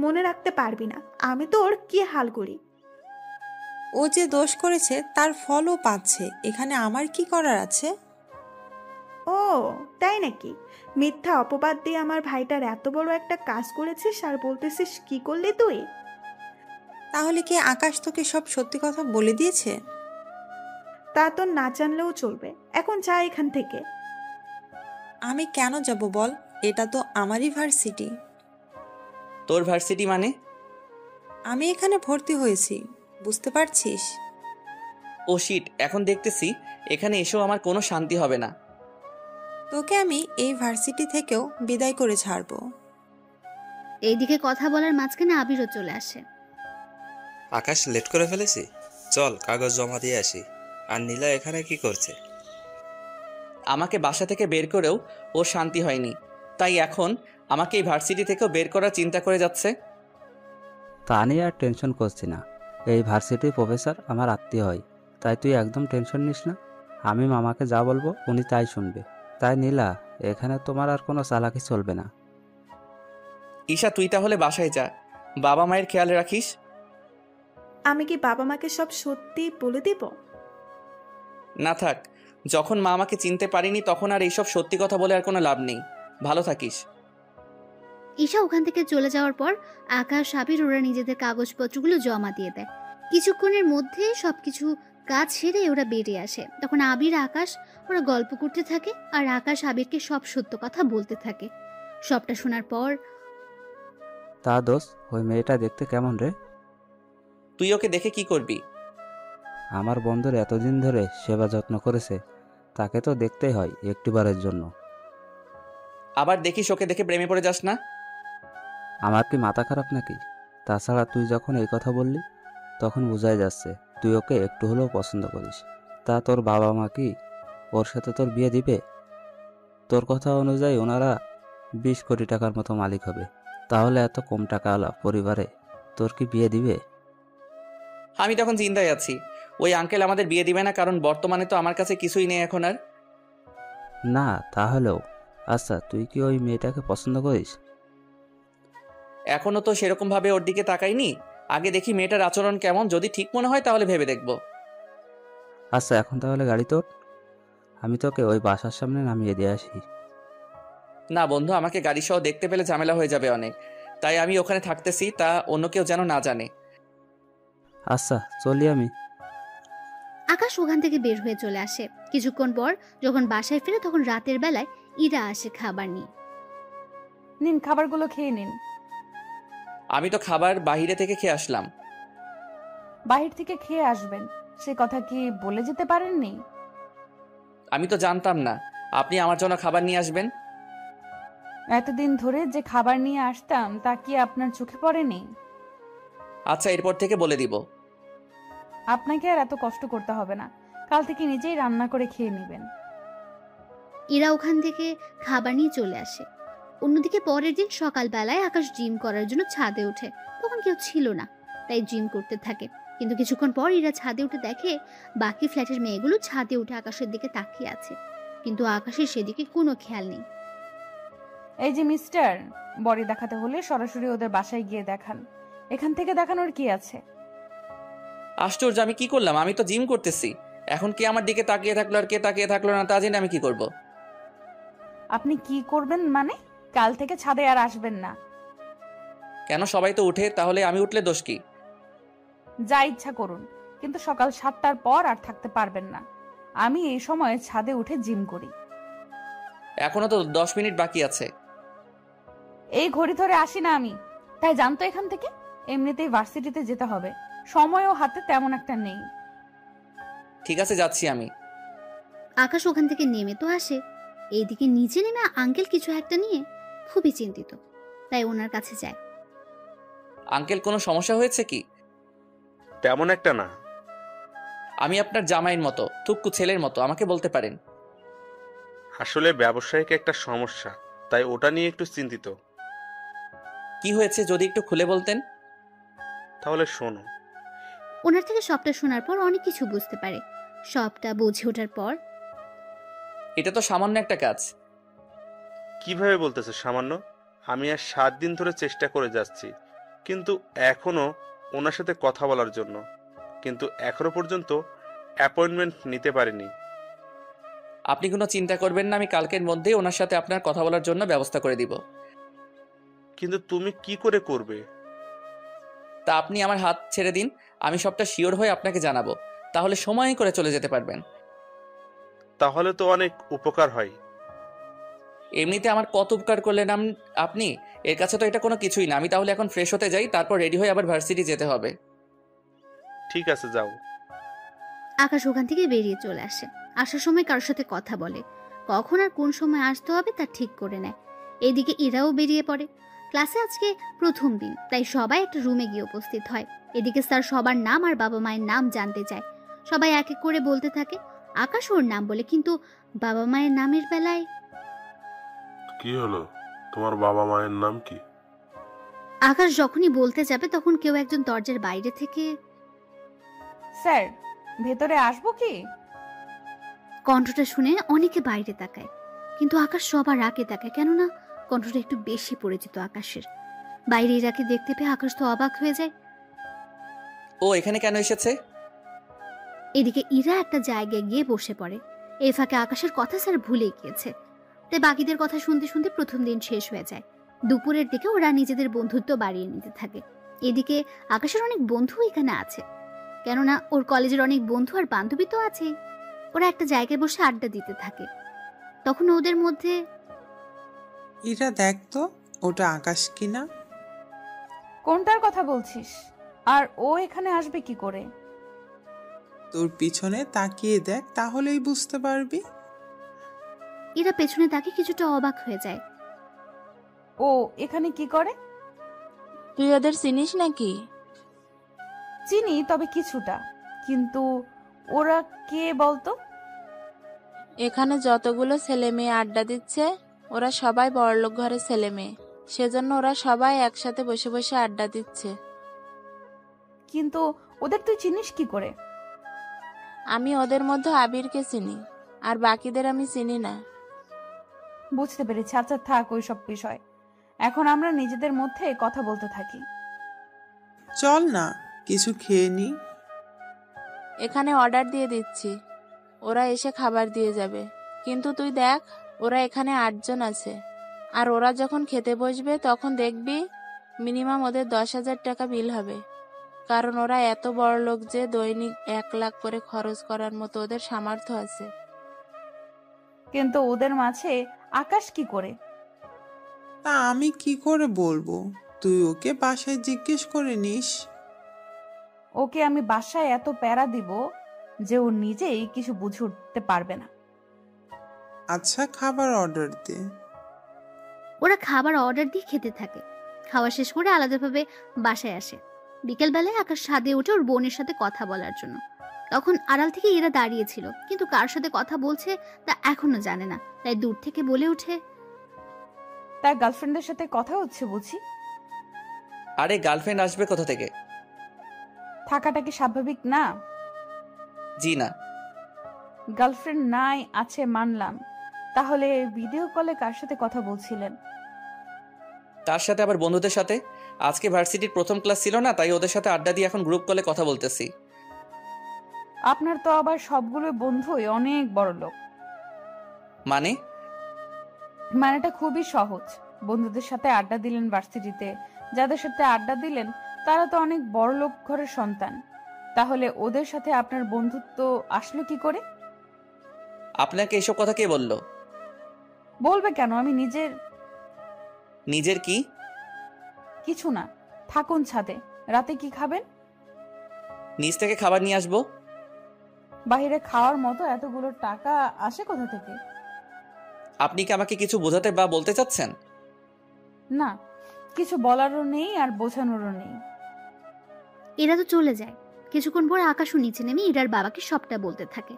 মনে রাখতে পারবি না আমি তোর কি হাল করি। ও যে দোষ করেছে তার ফলও পাচ্ছে, এখানে আমার কি করার আছে? ও তাই নাকি? মিথ্যা অপবাদ দিয়ে আমার ভাইটার এত বড় একটা কাজ করেছিস আর বলতেছিস কি করলি তুই? তাহলে কি আকাশ তোকে সব সত্যি কথা বলে দিয়েছে? তা তো না জানলেও চলবে, এখন যা এখান থেকে। আমি কেন যাব বল? এটা তো আমারই ভার্সিটি। তোর ভার্সিটি মানে? আমি এখানে ভর্তি হয়েছি, বুঝতে পারছিস? ও শিট, এখন দেখতেছি এখানে এসেও আমার কোনো শান্তি হবে না। তোকে আমি এই ভার্সিটি থেকেও বিদায় করে ছাড়বো। এইদিকে কথা বলার মাঝখানে আবিরও চলে আসে। আকাশ, লেট করে ফেলেছি, চল কাগজ জমা দিয়ে আসি। আর নীলা এখানে কি করছে? আমাকে বাসা থেকে বের করেও ওর শান্তি হয়নি, তাই এখন আমাকে এই ভার্সিটি থেকেও বের করার চিন্তা করে যাচ্ছে। তা নিয়ে আর টেনশন করছি না। এই ভার্সিটির প্রফেসর আমার আত্মীয় হয়, তাই তুই একদম টেনশন নিস না। আমি মামাকে যা বলবো উনি তাই শুনবে। তাই নীলা, এখানে তোমার আর কোনো চালাকি চলবে না। ঈশা, তুই তাহলে বাসায় যা, বাবা মায়ের খেয়াল রাখিস। আমি কি বাবা মাকে সব সত্যি বলে দিব? না থাক, যখন মা আমাকে চিনতে পারিনি তখন আর এইসব সত্যি কথা বলে আর কোনো লাভ নেই। ভালো থাকিস। ঈশা ওখান থেকে চলে যাওয়ার পর আকাশ আবির ওরা নিজেদের কাগজপত্রগুলো জমা দিয়ে দেয়। কিছুক্ষণের মধ্যে সবকিছু কাজ সেরে ওরা বেরিয়ে আসে। তখন আবির আকাশ ওরা গল্প করতে থাকে আর আকাশ আবিরকে সব সত্য কথা বলতে থাকে। সবটা শোনার পর তা দোষ, ওই মেয়েটা দেখতে কেমন রে? তুই ওকে দেখে কি করবি? আমার বন্ধুর এতদিন ধরে সেবা যত্ন করেছে, তাকে তো দেখতেই হয় একটিবারের জন্য। আবার দেখিস ওকে দেখে প্রেমে পড়ে যাস না। আমার কি মাথা খারাপ নাকি? তাছাড়া তুই যখন এই কথা বললি তখন বোঝাই যাচ্ছে তুই ওকে একটু হলেও পছন্দ করিস। তা তোর বাবা মা কি ওর সাথে তোর বিয়ে দিবে? তোর কথা অনুযায়ী ওনারা 20 কোটি টাকার মতো মালিক হবে, তাহলে এত কম টাকাওয়ালা পরিবারে তোর কি বিয়ে দিবে? আমি তখন চিন্তায় আছি, ওই আঙ্কেল আমাদের বিয়ে দিবে না, কারণ বর্তমানে তো আমার কাছে কিছুই নেই এখন আর। না তাহলেও আচ্ছা, তুই কি ওই মেয়েটাকে পছন্দ করিস? এখনো তো সেরকম ভাবে ওর দিকে তাকাইনি, আগে দেখি মেয়েটার আচরণ কেমন, যদি ঠিক মনে হয় তাহলে ভেবে দেখব। আচ্ছা এখন তাহলে গাড়ি তোর, আমি তোকে ওই বাসার সামনে নামিয়ে দিয়ে আসি। না বন্ধু, আমাকে গাড়ি সহ দেখতে পেলে ঝামেলা হয়ে যাবে অনেক, তাই আমি ওখানে থাকতেছি, তা অন্য কেউ যেন না জানে। আচ্ছা চলি আমি। আকাশ ওখান থেকে বের হয়ে চলে আসে। কিছুক্ষণ পর যখন বাসায় ফিরে তখন রাতের বেলায় ইরা আসে খাবার নিয়ে। নিন, খাবারগুলো খেয়ে নিন। আমি তো খাবার বাইরে থেকে খেয়ে আসলাম। বাহির থেকে খেয়ে আসবেন সে কথা কি বলে যেতে পারেননি? আমি তো জানতাম না আপনি আমার জন্য খাবার নিয়ে আসবেন। এতদিন ধরে যে খাবার নিয়ে আসতাম তা কি আপনার চোখে পড়েনি? আচ্ছা এরপর থেকে বলে দিব। আপনাকে আর এত কষ্ট করতে হবে না, কাল থেকে নিজেই রান্না করে খেয়ে নেবেন। ইরা ওখান থেকে খাবার নিয়ে চলে আসে। অন্যদিকে পরের দিন সকালবেলায় আকাশ জিম করার জন্য ছাদে ওঠে। তখন কেউ ছিল না, তাই জিম করতে থাকে। কিন্তু কিছুক্ষণ পর ইরা ছাদে উঠে দেখে বাকি ফ্ল্যাটের মেয়েগুলো ছাদে উঠে আকাশের দিকে তাকিয়ে আছে, কিন্তু আকাশের সেদিকে কোনো খেয়াল নেই। এই যে মিস্টার, বডি দেখাতে হলে সরাসরি ওদের বাসায় গিয়ে দেখান, এখান থেকে দেখানোর কি আছে? আশ্চর্য, আমি কি করলাম? আমি তো জিম করতেছি। এখন কে আমার দিকে তাকিয়ে থাকলো আর কে তাকিয়ে থাকলো না তা জেনে আমি কি করব? আপনি কি করবেন মানে? কাল থেকে ছাদে আর আসবেন না। কেন, সবাই তো উঠে, তাহলে আমি উঠলে দোষ কি? যা ইচ্ছা করুন, কিন্তু সকাল 7টার পর আর থাকতে পারবেন না। আমি এই সময়ে ছাদে উঠে জিম করি। এখনো তো 10 মিনিট বাকি আছে। এই ঘড়ি ধরে আসি না আমি, তাই জানতো এখান থেকে। এমনিতেই ভার্সিটিতে যেতে হবে, সময়ও হাতে তেমন একটা নেই। ঠিক আছে, যাচ্ছি আমি। আকাশ ওখান থেকে নেমে তো আসে, এইদিকে নিচে নেমে আঙ্কেল কিছু একটা নিয়ে খুবই চিন্তিত, তাই ওনার কাছে যায়। আঙ্কেল, কোনো সমস্যা হয়েছে কি? তেমন একটা না। আমি আপনার জামাইয়ের মতো, থুক্কু ছেলের মতো, আমাকে বলতে পারেন। আসলে ব্যবসায়িক একটা সমস্যা, তাই ওটা নিয়ে একটু চিন্তিত। কি হয়েছে যদি একটু খুলে বলতেন? তাহলে শোনো। ওনার থেকে সবটা শোনার পর অনেক কিছু বুঝতে পারে। সবটা বুঝে ওঠার পর, এটা তো সামান্য একটা কাজ। কিভাবে বলতেছে সামান্য? আমি আর 7 দিন ধরে চেষ্টা করে যাচ্ছি, কিন্তু এখনো ওনার সাথে কথা বলার জন্য, কিন্তু এখনো পর্যন্ত অ্যাপয়েন্টমেন্ট নিতে পারিনি। আপনি কোনো চিন্তা করবেন না, আমি কালকের মধ্যেই ওনার সাথে আপনার কথা বলার জন্য ব্যবস্থা করে দিব। কিন্তু তুমি কি করে করবে? তা আপনি আমার হাত ছেড়ে দিন, আমি সবটা শিওর হয়ে আপনাকে জানাবো, তাহলে সময় করে চলে যেতে পারবেন। তাহলে তো অনেক উপকার হয়। এমনিতে আমার কত উপকার করলেন আপনি, এর কাছে তো এটা কোনো কিছুই না। আমি তাহলে এখন ফ্রেশ হতে যাই, তারপর রেডি হয়ে আবার ভার্সিটি যেতে হবে। ঠিক আছে, যাও। আকাশ ওখান থেকে বেরিয়ে চলে আসে। আসার সময় কারোর সাথে কথা বলে, কখন আর কোন সময় আসতে হবে তা ঠিক করে নেয়। এদিকে ইরাও বেরিয়ে পড়ে। ক্লাসে আজকে প্রথম দিন, তাই সবাই একটা রুমে গিয়ে উপস্থিত হয়। এদিকে স্যার সবার নাম আর বাবা মায়ের নাম জানতে চায়। সবাই এক এক করে বলতে থাকে। আকাশ ওর নাম বলে, কিন্তু বাবা মায়ের নামের বেলায় কি হলো? তোমার বাবা মায়ের নাম কি? আকাশ যখনই বলতে যাবে তখন কেউ একজন দরজার বাইরে থেকে, স্যার ভেতরে আসবো কি? কণ্ঠটা শুনে অনেকে বাইরে তাকায়, কিন্তু আকাশ সবার আগে তাকায়, কেননা কণ্ঠটা একটু বেশি পরিচিত আকাশের। বাইরে ইরাকে দেখতে পেয়ে আকাশ তো অবাক হয়ে যায়। ও এখানে কেন এসেছে? এদিকে ইরা একটা জায়গায় গিয়ে বসে পড়ে। এই ফাঁকে আকাশের কথা স্যার ভুলে গিয়েছে, তাই বাকিদের কথা শুনতে শুনতে প্রথম দিন শেষ হয়ে যায়। দুপুরের দিকে ওরা নিজেদের বন্ধুত্ব বাড়িয়ে নিতে থাকে। এদিকে আকাশের অনেক বন্ধু এখানে আছে, কেননা ওর কলেজের অনেক বন্ধু আর বান্ধবী তো আছেই। ওরা একটা জায়গায় বসে আড্ডা দিতে থাকে। তখন ওদের মধ্যে, এটা দেখ তো, ওটা আকাশ কিনা? কোনটার কথা বলছিস? আর ও এখানে আসবে কি করে? তোর পিছনে তাকিয়ে দেখ, তাহলেই বুঝতে পারবি। এরা পেছনে তাকে কিছুটা অবাক হয়ে যায়। ও এখানে কি করে? তুই ওদের চিনিস নাকি? চিনি, তবে কিছুটা। কিন্তু ওরা কে বলতো? এখানে যতগুলো ছেলে মেয়ে আড্ডা দিচ্ছে ওরা সবাই বড়লোক ঘরের ছেলে মেয়ে, সেজন্য ওরা সবাই একসাথে বসে বসে আড্ডা দিচ্ছে। কিন্তু ওদের তুই চিনিস কি করে? আমি ওদের মধ্যে আবিরকে চিনি, আর বাকিদের আমি চিনি না। বুঝতে পেরেছি। আচ্ছা থাক ওই সব বিষয়, এখন আমরা নিজেদের মধ্যে কথা বলতে থাকি। চল না কিছু খেয়ে নি। এখানে অর্ডার দিয়ে দিচ্ছি, ওরা এসে খাবার দিয়ে যাবে। কিন্তু তুই দেখ, ওরা এখানে 8 জন আছে, আর ওরা যখন খেতে বসবে তখন দেখবি মিনিমাম ওদের 10,000 টাকা বিল হবে, কারণ ওরা এত বড় লোক যে দৈনিক 1 লাখ করে খরচ করার মতো ওদের সামর্থ্য আছে। কিন্তু ওদের মাঝে আকাশ কি করে? তা আমি কি করে বলবো? তুই ওকে বাসায় জিজ্ঞেস করে নিস। ওকে আমি বাসায় এত প্যারা দিব যে ও নিজেই কিছু বুঝে উঠতে পারবে না। আচ্ছা খাবার অর্ডার দে। ওরা খাবার অর্ডার দিয়ে খেতে থাকে। খাওয়া শেষ করে আলাদাভাবে বাসায় আসে। বিকেলবেলায় আকাশ ছাদে উঠে ওর বোনের সাথে কথা বলার জন্য। তখন আড়াল থেকে এরা দাঁড়িয়েছিল, কিন্তু কার সাথে কথা বলছে তা এখনো জানে না, তাই দূর থেকে বলে ওঠে, তার গার্লফ্রেন্ডের সাথে কথা হচ্ছে বুঝি? আরে গার্লফ্রেন্ড আসবে কোথা থেকে? থাকাটা কি স্বাভাবিক না? জি না। গার্লফ্রেন্ড নাই আছে মানলাম, তাহলে ভিডিও কলে কার সাথে কথা বলছিলেন? তার সাথে আবার বন্ধুদের সাথে। আজকে ভার্সিটির প্রথম ক্লাস ছিল না, তাই ওদের সাথে আড্ডা দিয়ে এখন গ্রুপ কলে কথা বলতেছি। আপনার তো আবার সবগুলো বন্ধুই অনেক বড় লোক। মানেটা খুবই সহজ। বন্ধুদের সাথে আড্ডা দিলেন ভার্সিটিতে, যাদের সাথে আড্ডা দিলেন তারা তো অনেক বড় লোক ঘরের সন্তান। তাহলে ওদের সাথে আপনার বন্ধুত্ব আসলো কি করে? আপনাকে এসব কথা কে বললো? বলবে কেন? আমি নিজের কি? কিছু না, থাকুন ছাদে। রাতে কি খাবেন? নিচ থেকে খাবার নিয়ে আসবো। বাইরে খাওয়ার মতো এতগুলো টাকা আসে কোথা থেকে? আপনি কি আমাকে কিছু বোঝাতে বা বলতে চাচ্ছেন? না, কিছু বলারও নেই আর বোঝানোরও নেই। এরা তো চলে যায়। কিছুক্ষণ পর আকাশও নিচে নেমে ইরার বাবাকে সবটা বলতে থাকে,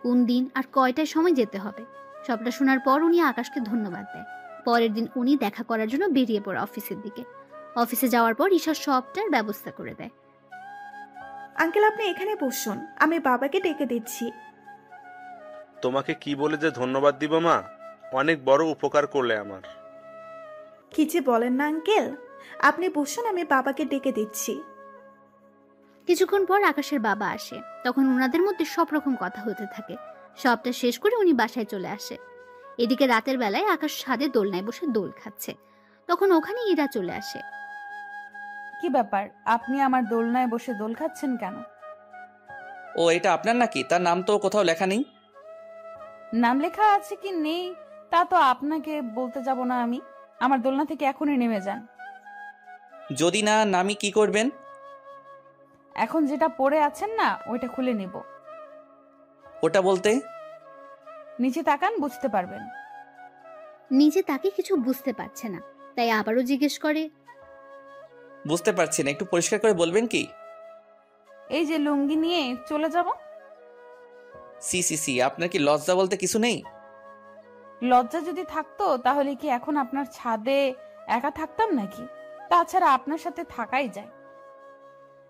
কোন দিন আর কয়টায় সময় যেতে হবে। সবটা শোনার পর উনি আকাশকে ধন্যবাদ দেয়। পরের দিন উনি দেখা করার জন্য বেরিয়ে পড়ে অফিসের দিকে। অফিসে যাওয়ার পর ঈশা সবটার ব্যবস্থা করে দেয়। আঙ্কেল আপনি এখানে বসুন, আমি বাবাকে ডেকে দিচ্ছি। তোমাকে কি বলে যে ধন্যবাদ দিব মা, অনেক বড় উপকার করলে আমার। কি যে বলেন না আঙ্কেল, আপনি বসুন, আমি বাবাকে ডেকে দিচ্ছি। কিছুক্ষণ পর আকাশের বাবা আসে। তখন ওনাদের মধ্যে সব রকম কথা হতে থাকে। সবটা শেষ করে উনি বাসায় চলে আসে। এদিকে রাতের বেলায় আকাশ ছাদে দোলনায় বসে দোল খাচ্ছে। তখন ওখানে ইরা চলে আসে। কি ব্যাপার, আপনি আমার দোলনায় বসে দোল খাচ্ছেন কেন? ও এটা আপনার নাকি? তার নাম তো কোথাও লেখা নেই। নাম লেখা আছে কি নেই তা তো আপনাকে বলতে যাব না আমি। আমার দোলনা থেকে এখনই নেমে যান। যদি না নামি কি করবেন? এখন যেটা পরে আছেন না ওইটা খুলে নিব। ওটা বলতে? নিচে তাকান, বুঝতে পারবেন। নিজে তাকে কিছু বুঝতে পারছে না, তাই আবারও জিজ্ঞেস করে, বুঝতে পারছি না, একটু পরিষ্কার করে বলবেন কি? এই যে লুঙ্গি নিয়ে চলে যাব। সি সি সি, আপনার কি লজ্জা বলতে কিছু নেই? লজ্জা যদি থাকতো তাহলে কি এখন আপনার ছাদে একা থাকতাম নাকি? তাছাড়া আপনার সাথে থাকাই যায়।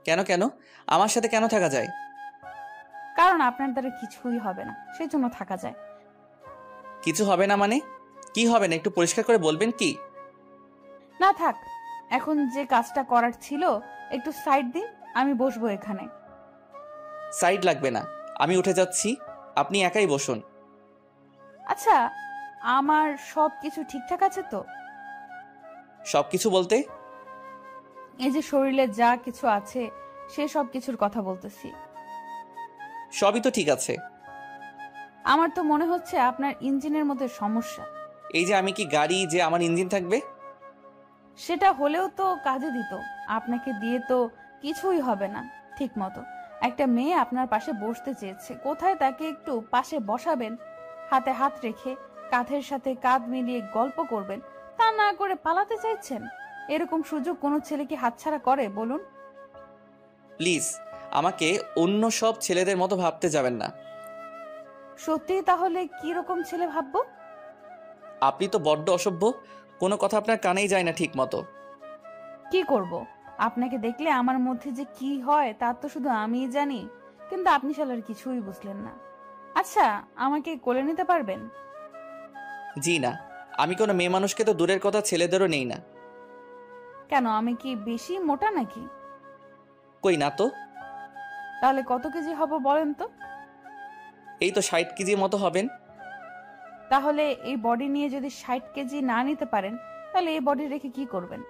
কেন কেন আমার সাথে কেন থাকা যায়? কারণ আপনার দ্বারা কিছুই হবে না, সেই জন্য থাকা যায়। কিছু হবে না মানে? কি হবে না একটু পরিষ্কার করে বলবেন কি? না থাক, এখন যে কাজটা করার ছিল একটু সাইড দিন, আমি বসবো এখানে। সাইড লাগবে না, আমি উঠে যাচ্ছি, আপনি একাই বসুন। আচ্ছা, আমার সব কিছু ঠিকঠাক আছে তো? সব কিছু বলতে? এই যে শরীরে যা কিছু আছে সে সব কিছুর কথা বলতেছি। সবই তো ঠিক আছে। আমার তো মনে হচ্ছে আপনার ইঞ্জিনের মধ্যে সমস্যা। এই যে আমি কি গাড়ি যে আমার ইঞ্জিন থাকবে? সেটা হলেও তো কাজে দিত। আপনাকে দিয়ে তো কিছুই হবে না ঠিক মতো। একটা মেয়ে আপনার পাশে বসতে চেয়েছে, কোথায় তাকে একটু পাশে বসাবেন, হাতে হাত রেখে কাঁধের সাথে কাঁধ মিলিয়ে গল্প করবেন, তা না করে পালাতে চাইছেন। এরকম সুযোগ কোনো ছেলে কি হাতছাড়া করে বলুন? প্লিজ আমাকে অন্য সব ছেলেদের মতো ভাবতে যাবেন না। সত্যি তাহলে কি রকম ছেলে ভাববো? আপনি তো বড্ড অসভ্য, কোনো কথা আপনার কানেই যায় না ঠিক মতো। কি করব? আপনাকে দেখলে আমার মধ্যে যে কি হয় তা তো শুধু আমিই জানি, কিন্তু আপনি শালার কিছুই বুঝলেন না। আচ্ছা, আমাকে কোলে নিতে পারবেন? জি না, আমি কোনো মেয়ে মানুষকে তো দূরের কথা ছেলেদেরও নেই না। কেন, আমি কি বেশি মোটা নাকি? কই না তো। তাহলে কত কেজি হব বলেন তো? এই তো 60 কেজির মতো হবেন। তাহলে এই বডি নিয়ে যদি 60 কেজি না নিতে পারেন, তাহলে এই বডি রেখে কি করবেন?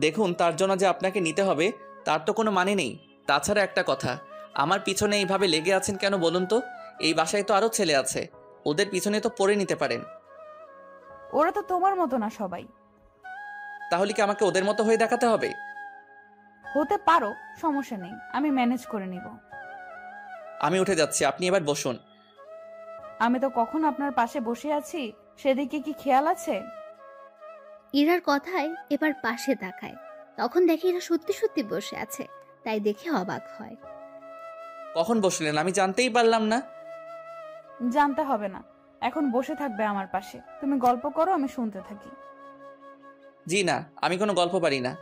দেখুন, তার জন্য যে আপনাকে নিতে হবে তার তো কোনো মানে নেই। তাছাড়া একটা কথা, আমার পিছনে এইভাবে লেগে আছেন কেন বলুন তো? এই বাসায় তো আরও ছেলে আছে, ওদের পিছনে তো পড়ে নিতে পারেন। ওরা তো তোমার মতো না সবাই। তাহলে কি আমাকে ওদের মতো হয়ে দেখাতে হবে? হতে পারো, সমস্যা নেই, আমি ম্যানেজ করে নিব। আমি উঠে যাচ্ছি, আপনি এবার বসুন। আমি তো কখন আপনার পাশে বসে আছি সেদিকে কি খেয়াল আছে? ইরার কথায় এবার পাশে তাকায়, তখন দেখে ইরা সত্যি সত্যি বসে আছে, তাই দেখে অবাক হয়। কখন বসলেন আমি জানতেই পারলাম না। জানতে হবে না, এখন বসে থাকবে আমার পাশে। তুমি গল্প করো, আমি শুনতে থাকি। জি না, আমি কোনো গল্প পারি না।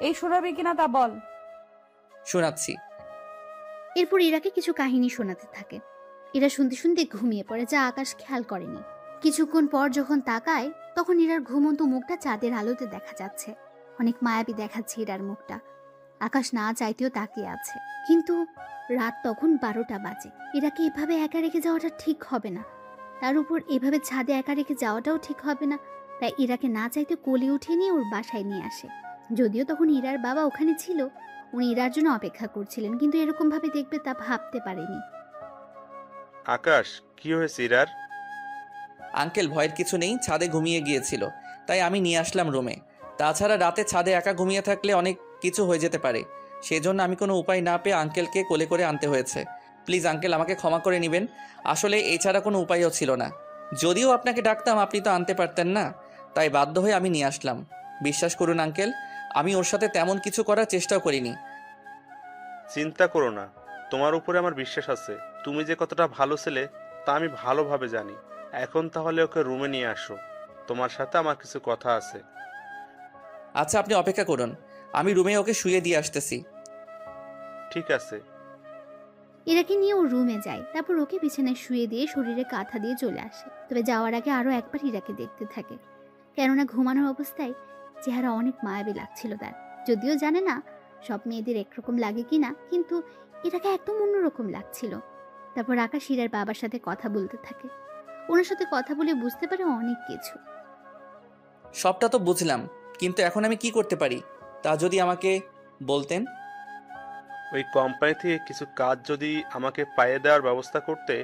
এই শোনাবি কিনা তা বল। শোনাচ্ছি। এরপর ইরাকে কিছু কাহিনী শোনাতে থাকে। ইরা শুনতে শুনতে ঘুমিয়ে পড়ে, যা আকাশ খেয়াল করেনি। কিছুক্ষণ পর যখন তাকায়, তখন ইরার ঘুমন্ত মুখটা চাঁদের আলোতে দেখা যাচ্ছে। অনেক মায়াবী দেখাচ্ছে ইরার মুখটা। আকাশ না চাইতেও তাকিয়ে আছে, কিন্তু রাত তখন 12টা বাজে। ইরাকে এভাবে একা রেখে যাওয়াটা ঠিক হবে না, তার উপর এভাবে ছাদে একা রেখে যাওয়াটাও ঠিক হবে না। তাই ইরাকে না চাইতে কোলে উঠিয়ে নিয়ে ওর বাসায় নিয়ে আসে। যদিও তখন ইরার বাবা ওখানে ছিল, উনি ইরার জন্য অপেক্ষা করছিলেন, কিন্তু এরকম ভাবে দেখবে তা ভাবতে পারেনি। আকাশ, কি হয়েছে ইরার? আঙ্কেল, ভয়ের কিছু নেই, ছাদে ঘুমিয়ে গিয়েছিল, তাই আমি নিয়ে আসলাম রুমে। তাছাড়া রাতে ছাদে একা ঘুমিয়ে থাকলে অনেক কিছু হয়ে যেতে পারে, সেজন্য আমি কোনো উপায় না পেয়ে আঙ্কেলকে কোলে করে আনতে হয়েছে। প্লিজ আঙ্কেল, আমাকে ক্ষমা করে নেবেন। আসলে এছাড়া কোনো উপায়ও ছিল না। যদিও আপনাকে ডাকতাম, আপনি তো আনতে পারতেন না, তাই বাধ্য হয়ে আমি নিয়ে আসলাম। বিশ্বাস করুন আঙ্কেল, আমি ওর সাথে তেমন কিছু করার চেষ্টাও করিনি। চিন্তা করো না, তোমার উপরে আমার বিশ্বাস আছে। তুমি যে কতটা ভালো ছেলে তা আমি ভালোভাবে জানি। এখন তাহলে ওকে রুমে নিয়ে আসো, তোমার সাথে আমার কিছু কথা আছে। আচ্ছা, আপনি অপেক্ষা করুন, আমি রুমে ওকে শুয়ে দিয়ে আসতেছি। ঠিক আছে। ইরাকে নিয়ে ও রুমে যায়, তারপর ওকে বিছানায় শুয়ে দিয়ে শরীরে কাঁথা দিয়ে চলে আসে। তবে যাওয়ার আগে আরো একবার ইরাকে দেখতে থাকে, কেননা ঘুমানোর অবস্থায় চেহারা অনেক মায়াবী লাগছিল তার। যদিও জানে না সব মেয়েদের একরকম লাগে কিনা, কিন্তু ইরাকে একদম অন্যরকম লাগছিল। তারপর আকাশ ইরার বাবার সাথে কথা বলতে থাকে। ওনার সাথে কথা বলে বুঝতে পারে অনেক কিছু। সবটা তো বুঝলাম, কিন্তু এখন আমি কি করতে পারি তা যদি আমাকে বলতেন। ওই কোম্পানি থেকে কিছু কাজ যদি আমাকে পাইয়ে দেওয়ার ব্যবস্থা করতে,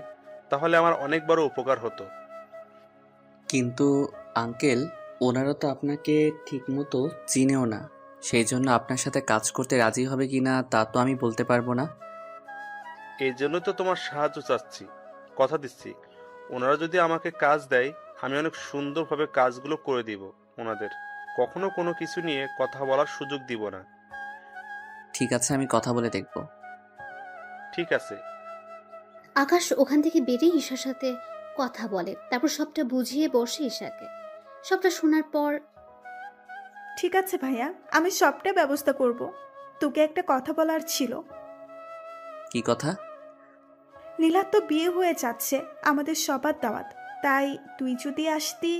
তাহলে আমার অনেক বড় উপকার হতো। কিন্তু আঙ্কেল, ওনারা তো আপনাকে ঠিকমতো চিনেও না, সেই জন্য আপনার সাথে কাজ করতে রাজি হবে কিনা তা তো আমি বলতে পারবো না। এই জন্য তো তোমার সাহায্য চাচ্ছি। কথা দিচ্ছি, ওনারা যদি আমাকে কাজ দেয়, আমি অনেক সুন্দরভাবে কাজগুলো করে দিব ওনাদের। কখনো কোনো কিছু নিয়ে কথা বলার সুযোগ দিব না। ঠিক আছে, আমি কথা বলে দেখব। ঠিক আছে। আকাশ ওখান থেকে বেরিয়ে ঈশার সাথে কথা বলে, তারপর সবটা বুঝিয়ে বসে ঈশাকে। সবটা শোনার পর, ঠিক আছে ভাইয়া, আমি সবটা ব্যবস্থা করব। তোকে একটা কথা বলার ছিল। কি কথা? নীলার তো বিয়ে হয়ে যাচ্ছে, আমাদের সবার দাওয়াত, তাই তুই যদি আসতি।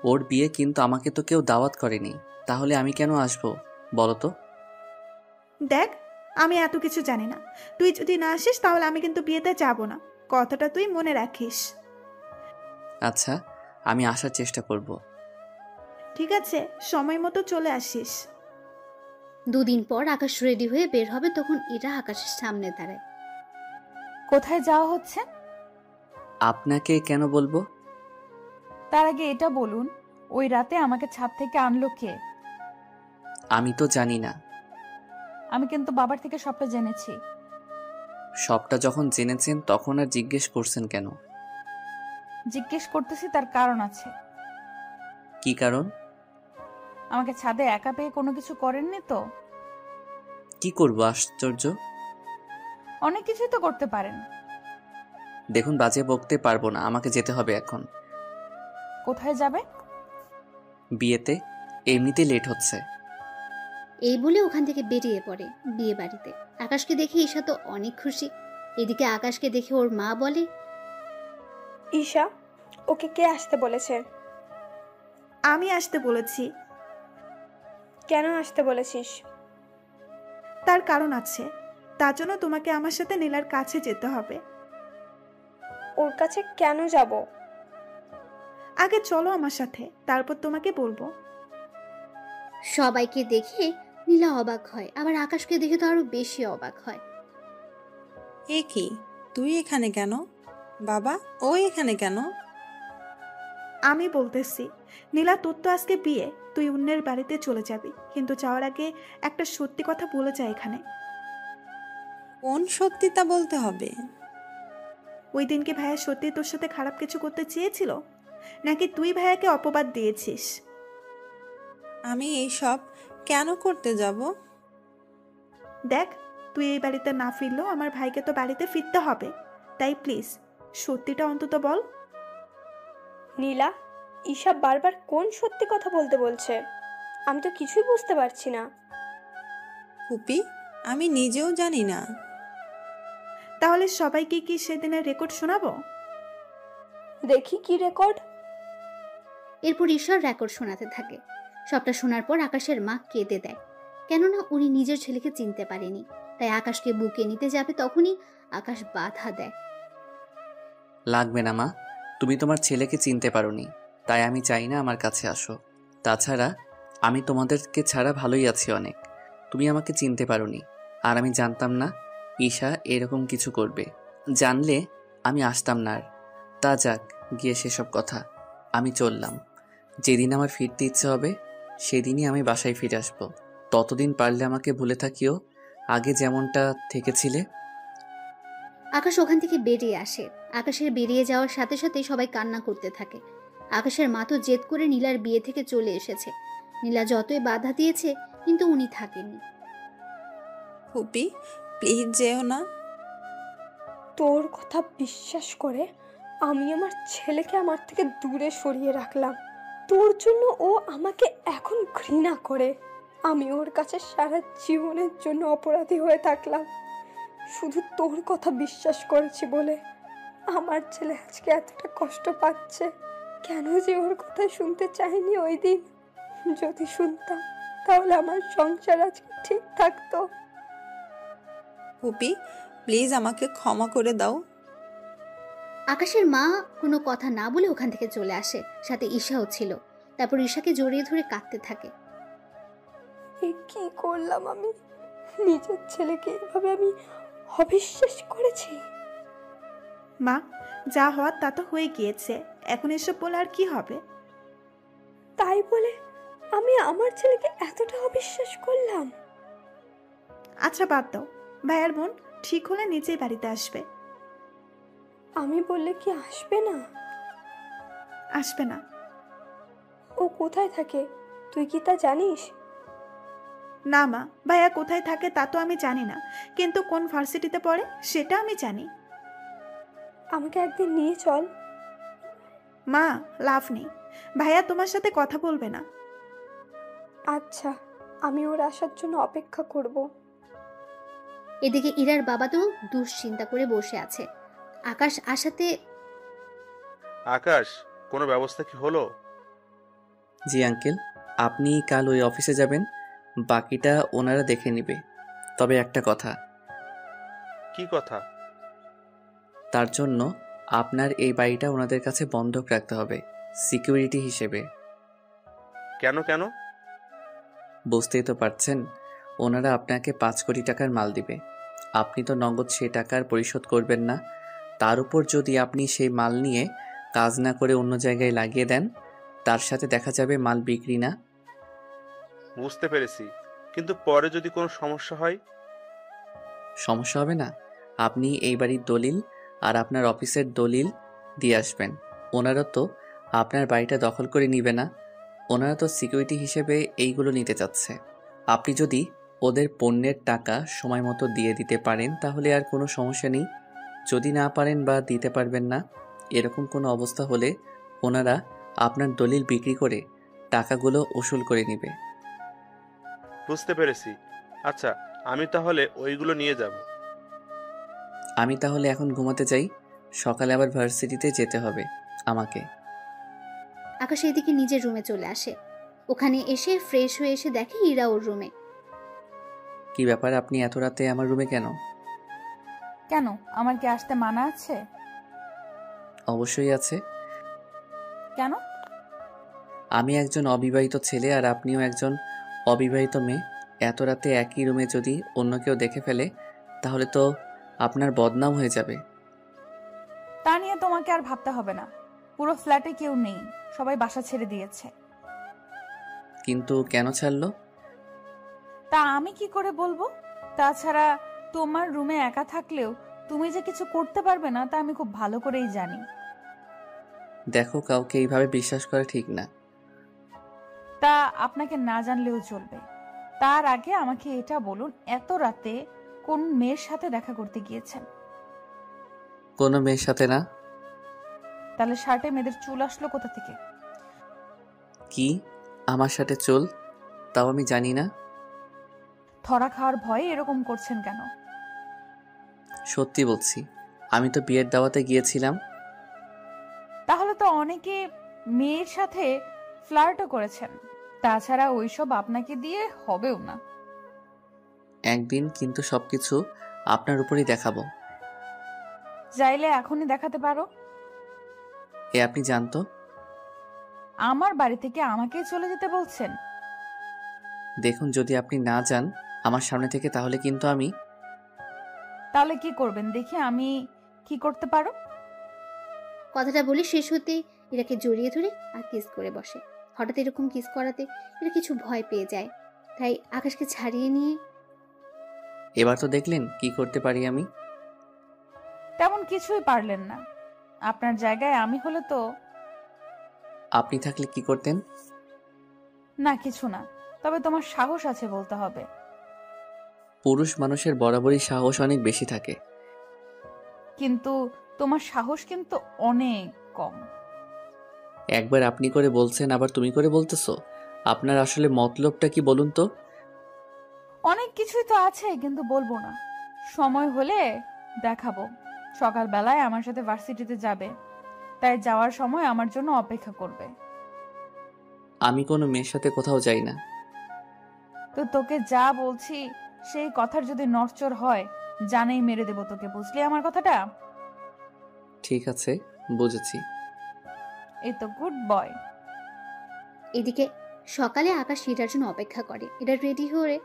ওর বিয়ে, কিন্তু আমাকে তো কেউ দাওয়াত করেনি, তাহলে আমি কেন আসবো বলো তো? দেখ, আমি এত কিছু জানি না। তুই যদি না আসিস তাহলে আমি কিন্তু বিয়েতে যাব না। কথাটা তুই মনে রাখিস। আচ্ছা, আমি আসার চেষ্টা করব। ঠিক আছে, সময় মতো চলে আসিস। 2 দিন পর আকাশ রেডি হয়ে বের হবে, তখন ইরা আকাশের সামনে দাঁড়ায়। কোথায় যাওয়া হচ্ছে? আপনাকে কেন বলবো? তার আগে এটা বলুন, ওই রাতে আমাকে ছাদ থেকে আনলো কে? আমি তো জানি না। আমি কিন্তু বাবার থেকে সবটা জেনেছি। সবটা যখন জেনেছেন তখন আর জিজ্ঞেস করছেন কেন? জিজ্ঞেস করতেছি, তার কারণ আছে। কি কারণ? আমাকে ছাদে একা পেয়ে কোনো কিছু করেননি তো? কি করব আশ্চর্য? অনেক কিছুই তো করতে পারেন। দেখুন, বাজে বকতে পারবো না, আমাকে যেতে হবে এখন। কোথায় যাবে? বিয়েতে। এমনিতেই লেট হচ্ছে। এই বলে ওখান থেকে বেরিয়ে পড়ে বিয়ে বাড়িতে। আকাশকে দেখে ঈশা তো অনেক খুশি। এদিকে আকাশকে দেখে ওর মা বলে, ঈশা, ওকে কে আসতে বলেছে? আমি আসতে বলেছি। কেন আসতে বলেছিস? তার কারণ আছে, তার জন্য তোমাকে আমার সাথে নীলার কাছে যেতে হবে। ওর কাছে কেন যাব? আগে চলো আমার সাথে, তারপর তোমাকে বলবো। সবাইকে দেখে নীলা অবাক হয়, আবার আকাশকে দেখে তো আরো বেশি অবাক হয়। এ কি, তুই এখানে কেন? বাবা, ও এখানে কেন? আমি বলতেছি, নীলা, তোর তো আজকে বিয়ে, তুই অন্যের বাড়িতে চলে যাবি, কিন্তু যাওয়ার আগে একটা সত্যি কথা বলে যা এখানে। কোন সত্যিটা বলতে হবে? ওই দিনকে ভাইয়া সত্যি তোর সাথে খারাপ কিছু করতে চেয়েছিল, নাকি তুই ভাইয়াকে অপবাদ দিয়েছিস? আমি এইসব কেন করতে যাব? দেখ, তুই এই বাড়িতে না ফিরলেও আমার ভাইকে তো বাড়িতে ফিরতে হবে, তাই প্লিজ সত্যিটা অন্তত বল। নীলা, ঈশা বারবার কোন সত্যি কথা বলতে বলছে? আমি তো কিছুই বুঝতে পারছি না। ফুপি, আমি নিজেও জানি না। তাহলে সবাইকে কি সেদিনের রেকর্ড শোনাবো? দেখি কি রেকর্ড। এরপর ঈশার রেকর্ড শোনাতে থাকে। সবটা শোনার পর আকাশের মা কেঁদে দেয়, কেননা উনি নিজের ছেলেকে চিনতে পারেনি। তাই আকাশকে বুকে নিতে যাবে, তখনই আকাশ বাধা দেয়। লাগবে না মা, তুমি তোমার ছেলেকে চিনতে পারোনি, তাই আমি চাই না আমার কাছে আসো। তাছাড়া আমি তোমাদেরকে ছাড়া ভালোই আছি অনেক। তুমি আমাকে চিনতে পারোনি, আর আমি জানতাম না ঈশা এরকম কিছু করবে। জানলে আমি আসতাম না আর। তা যাক, গিয়ে সেসব কথা। আমি চললাম। যেদিন আমার ফিরতে ইচ্ছে হবে সেদিনই আমি বাসায় ফিরে আসবো। ততদিন পারলে আমাকে ভুলে থাকিও, আগে যেমনটা থেকেছিলে। আকাশ ওখান থেকে বেরিয়ে আসে। আকাশের বেরিয়ে যাওয়ার সাথে সাথে সবাই কান্না করতে থাকে। আকাশের মা তো জেদ করে নীলার বিয়ে থেকে চলে এসেছে। নীলা যতই বাধা দিয়েছে, কিন্তু উনি থাকেনি। ফুপি, প্লিজ যেও না। তোর কথা বিশ্বাস করে আমি আমার ছেলেকে আমার থেকে দূরে সরিয়ে রাখলাম। তোর জন্য ও আমাকে এখন ঘৃণা করে। আমি ওর কাছে সারা জীবনের জন্য অপরাধী হয়ে থাকলাম, শুধু তোর কথা বিশ্বাস করেছি বলে। আমার ছেলে আজকে এতটা কষ্ট পাচ্ছে, কেন যে ওর কথা শুনতে চাইনি ওই দিন। যদি শুনতাম তাহলে আমার সংসার আজকে ঠিক থাকতো। ফুপি, প্লিজ আমাকে ক্ষমা করে দাও। আকাশের মা কোনো কথা না বলে ওখান থেকে চলে আসে, সাথে ঈশাও ছিল। তারপর ঈশাকে জড়িয়ে ধরে কাঁদতে থাকে। এ কি করলাম আমি? নিজের ছেলেকে এভাবে আমি অবিশ্বাস করেছি। মা, যা হওয়ার তা তো হয়ে গিয়েছে, এখন এসব বলে আর কি হবে? তাই বলে আমি আমার ছেলেকে এতটা অবিশ্বাস করলাম? আচ্ছা বাদ দাও, ভাইয়ার বোন ঠিক হলে নিজেই বাড়িতে আসবে। আমি বললে কি আসবে না? আসবে না। ও কোথায় থাকে তুই কি তা জানিস? না মা, ভাইয়া কোথায় থাকে তা তো আমি জানি না, কিন্তু কোন ভার্সিটিতে পড়ে সেটা আমি জানি। আমাকে একদিন নিয়ে চল। মা, লাভ নেই, ভাইয়া তোমার সাথে কথা বলবে না। আচ্ছা, আমি ওর আসার জন্য অপেক্ষা করব। এদিকে ইরার বাবা তো দুশ্চিন্তা করে বসে আছে। আকাশ আসাতে, আকাশ, কোনো ব্যবস্থা কি হলো? জি আঙ্কেল, আপনি কাল ওই অফিসে যাবেন, বাকিটা ওনারা দেখে নেবে। তবে একটা কথা। কি কথা? তার জন্য আপনার এই বাড়িটা ওনাদের কাছে বন্ধক রাখতে হবে সিকিউরিটি হিসেবে। কেন কেন? বুঝতেই তো পারছেন, ওনারা আপনাকে 5 কোটি টাকার মাল দিবে। আপনি তো নগদ সে টাকার পরিশোধ করবেন না, তার উপর যদি আপনি সেই মাল নিয়ে কাজ না করে অন্য জায়গায় লাগিয়ে দেন, তার সাথে দেখা যাবে মাল বিক্রি না। বুঝতে পেরেছি, কিন্তু পরে যদি কোনো সমস্যা হয়? সমস্যা হবে না। আপনি এই বাড়ির দলিল আর আপনার অফিসের দলিল দিয়ে আসবেন। ওনারা তো আপনার বাড়িটা দখল করে নিবে না, ওনারা তো সিকিউরিটি হিসেবে এইগুলো নিতে চাচ্ছে। আপনি যদি ওদের পণ্যের টাকা সময় মতো দিয়ে দিতে পারেন তাহলে আর কোনো সমস্যা নেই। যদি না পারেন বা দিতে পারবেন না, এরকম কোনো অবস্থা হলে ওনারা আপনার দলিল বিক্রি করে টাকাগুলো উসুল করে নেবে। বুঝতে পেরেছি। আচ্ছা, আমি তাহলে ওইগুলো নিয়ে যাব। আমি তাহলে এখন ঘুমাতে যাই, সকালে আবার ভার্সিটিতে যেতে হবে আমাকে। আকাশ এদিকে নিজের রুমে চলে আসে। ওখানে এসে ফ্রেশ হয়ে এসে দেখে ইরা ওর রুমে। কি ব্যাপার, আপনি এত রাতে আমার রুমে কেন? কেন, আমার কি আসতে মানা আছে? অবশ্যই আছে। কেন? আমি একজন অবিবাহিত ছেলে আর আপনিও একজন অবিবাহিত মেয়ে। এত রাতে একই রুমে যদি অন্য কেউ দেখে ফেলে তাহলে তো আপনার বদনাম হয়ে যাবে। তা নিয়ে তোমাকে আর ভাবতে হবে না। পুরো ফ্ল্যাটে কেউ নেই, সবাই বাসা ছেড়ে দিয়েছে। কিন্তু কেন ছাড়লো? তা আমি কি করে বলবো? তাছাড়া তোমার রুমে একা থাকলেও তুমি যে কিছু করতে পারবে না তা আমি খুব ভালো করেই জানি। দেখো, কাউকে এইভাবে বিশ্বাস করা ঠিক না। তা আপনাকে না জানলেও চলবে। তার আগে আমাকে এটা বলুন, এত রাতে কোন মেয়ের সাথে দেখা করতে গিয়েছেন? কোনো মেয়ের সাথে না। তাহলে শার্টে মেয়েদের চুল আসলো কোথা থেকে? কি আমার সাথে চুল? তাও আমি জানি না। ধরা খাওয়ার ভয়ে এরকম করছেন কেন? সত্যি বলছি, আমি তো বিয়ের দাওয়াতে গিয়েছিলাম। তাহলে তো অনেকে মেয়ের সাথে ফ্লার্টও করেছেন। তাছাড়া ওইসব আপনাকে দিয়ে হবেও না। একদিন কিন্তু সবকিছু আপনার উপরই দেখাবো। চাইলে এখনই দেখাতে পারো। এ আপনি জানতো? আমার বাড়ি থেকে আমাকেই চলে যেতে বলছেন? দেখুন, যদি আপনি না যান আমার সামনে থেকে তাহলে কিন্তু আমি। তাহলে কি করবেন দেখি আমি কি করতে পারো। কথাটা বলে শেষ হতেই ইরাকে জড়িয়ে ধরে আর কিস করে বসে। হঠাৎ এরকম কিস করাতে এরা কিছু ভয় পেয়ে যায়, তাই আকাশকে ছাড়িয়ে নিয়ে। এবার তো দেখলেন কি করতে পারি আমি। তেমন কিছুই পারলেন না। আপনার জায়গায় আমি হলে তো। আপনি থাকলে কি করতেন? না, কিছু না। তবে তোমার সাহস আছে বলতে হবে। পুরুষ মানুষের বরাবরই সাহস অনেক বেশি থাকে। কিন্তু তোমার সাহস কিন্তু অনেক কম। একবার আপনি করে বলছেন, আবার তুমি করে বলতেছো। আপনার আসলে মতলবটা কি বলুন তো? অনেক কিছুই তো আছে, কিন্তু বলবো না। সময় হলে দেখাবো। সকালবেলায় আমার সাথে ভার্সিটিতে যাবে, তাই যাওয়ার সময় আমার জন্য অপেক্ষা করবে। আমি কোনো মেয়ের সাথে কোথাও যাই না। তো তোকে যা বলছি সেই কথার যদি নড়চড় হয় জানেই মেরে দেবো তোকে, বুঝলি আমার কথাটা? ঠিক আছে, বুঝেছি। এই তো গুড বয়। এদিকে সকালে আকাশ ইরার জন্য অপেক্ষা করে। এরা রেডি হয়ে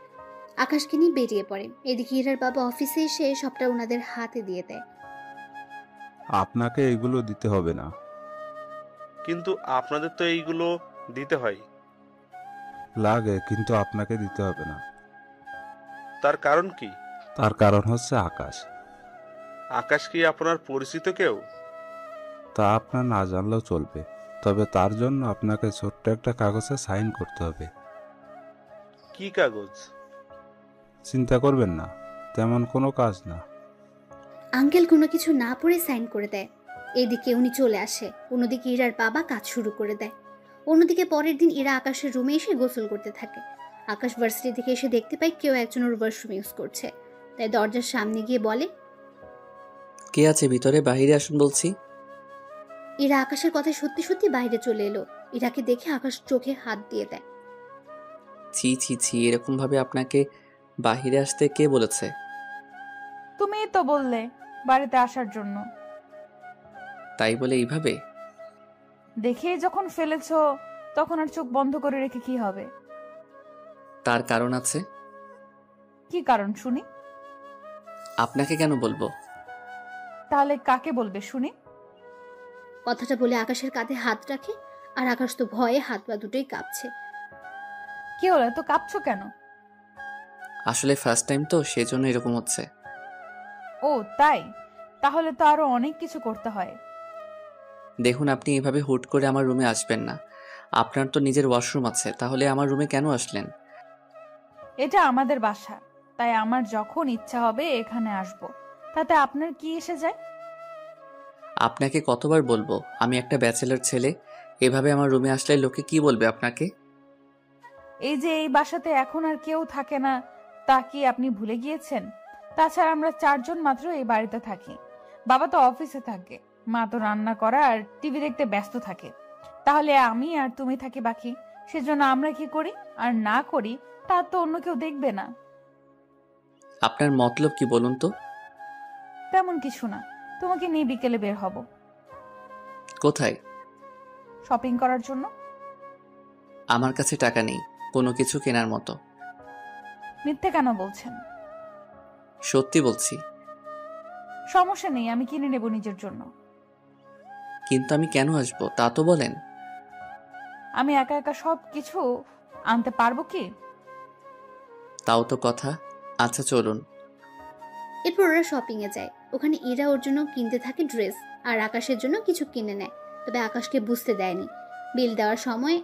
আকাশকে নিয়ে বেরিয়ে পড়ে। এদিকে ইরার বাবা অফিসে এসে সবটা ওনাদের হাতে দিয়ে দেয়। আপনাকে এগুলো দিতে হবে না। কিন্তু আপনাদের তো এইগুলো দিতে হয়। লাগে, কিন্তু আপনাকে দিতে হবে না। তার কারণ কি? তার কারণ হচ্ছে আকাশ। আকাশ কি আপনার পরিচিত কেউ? তা আপনার না জানলেও চলবে, তবে তার জন্য আপনাকে ছোট্ট একটা কাগজে সাইন করতে হবে। কি কাগজ? চিন্তা করবেন না, তেমন কোনো কাজ না। আঙ্কেল কোনো কিছু না পড়ে সাইন করে দেয়। এদিকে উনি চলে আসে, অন্যদিকে ইরার বাবা কাজ শুরু করে দেয়। অন্যদিকে পরের দিন ইরা আকাশের রুমে এসে গোসল করতে থাকে। আকাশ ভার্সিটি থেকে এসে দেখতে পায় কেউ একজন ওর ওয়াশরুম ইউজ করছে, তাই দরজার সামনে গিয়ে বলে, কে আছে ভিতরে? বাহিরে আসুন বলছি। ইরা আকাশের কথায় সত্যি সত্যি বাইরে চলে এলো। ইরাকে দেখে আকাশ চোখে হাত দিয়ে দেয়। ছি ছি ছি, এরকম ভাবে আপনাকে বাহিরে আসতে কে বলেছে? তুমিই তো বললে বাড়িতে আসার জন্য। তাই বলে এইভাবে? দেখেই যখন ফেলেছো তখন আর চোখ বন্ধ করে রেখে কি হবে? তার কারণ আছে। কি কারণ শুনি? আপনাকে কেন বলবো? তাহলে কাকে বলবে শুনি? কথাটা বলে আকাশের কাঁধে হাত রাখে, আর আকাশ তো ভয়ে হাত পা দুটোই কাঁপছে। কি হলো, এত কাঁপছো কেন? আসলে ফার্স্ট টাইম তো, সেজন্য এরকম হচ্ছে। ও তাই? তাহলে তো আরো অনেক কিছু করতে হয়। দেখুন, আপনি এভাবে হুট করে আমার রুমে আসবেন না। আপনার তো নিজের ওয়াশরুম আছে, তাহলে আমার রুমে কেন আসলেন? এটা আমাদের বাসা, তাই আমার যখন ইচ্ছা হবে এখানে আসব। তাতে আপনার কি এসে যায়? আপনাকে কতবার বলবো আমি একটা ব্যাচেলর ছেলে? এভাবে আমার রুমে আসলে লোকে কি বলবে আপনাকে? এই যে এই বাসাতে এখন আর কেউ থাকে না, তা কি আপনি ভুলে গিয়েছেন? তাছাড়া আমরা 4 জন মাত্র এই বাড়িতে থাকি। বাবা তো অফিসে থাকে, মা তো রান্না করা আর টিভি দেখতে ব্যস্ত থাকে। তাহলে আমি আর তুমি থাকি বাকি। সেজন্য আমরা কি করি আর না করি তা তো অন্য কেউ দেখবে না। আপনার মতলব কি বলুন তো? তেমন কিছু না, তোমাকে নিয়ে বিকেলে বের হব। কোথায়? শপিং করার জন্য। আমার কাছে টাকা নেই কোনো কিছু কেনার মতো। মিথ্যে কেন বলছেন? সত্যি বলছি। সমস্যা নেই, আমি কিনে নেব নিজের জন্য। কিন্তু আমি কেন আসবো তা তো বলেন। আমি একা একা সব কিছু আনতে পারবো কি? তাও তো কথা। আচ্ছা চলুন। এরপর ওরা শপিং এ যায়। ওখানে ইরা ওর জন্য কিনতে থাকে ড্রেস, আর আকাশের জন্য কিছু কিনে নেয়। তবে আকাশকে বুঝতে দেয়নি। বিল দেওয়ার সময়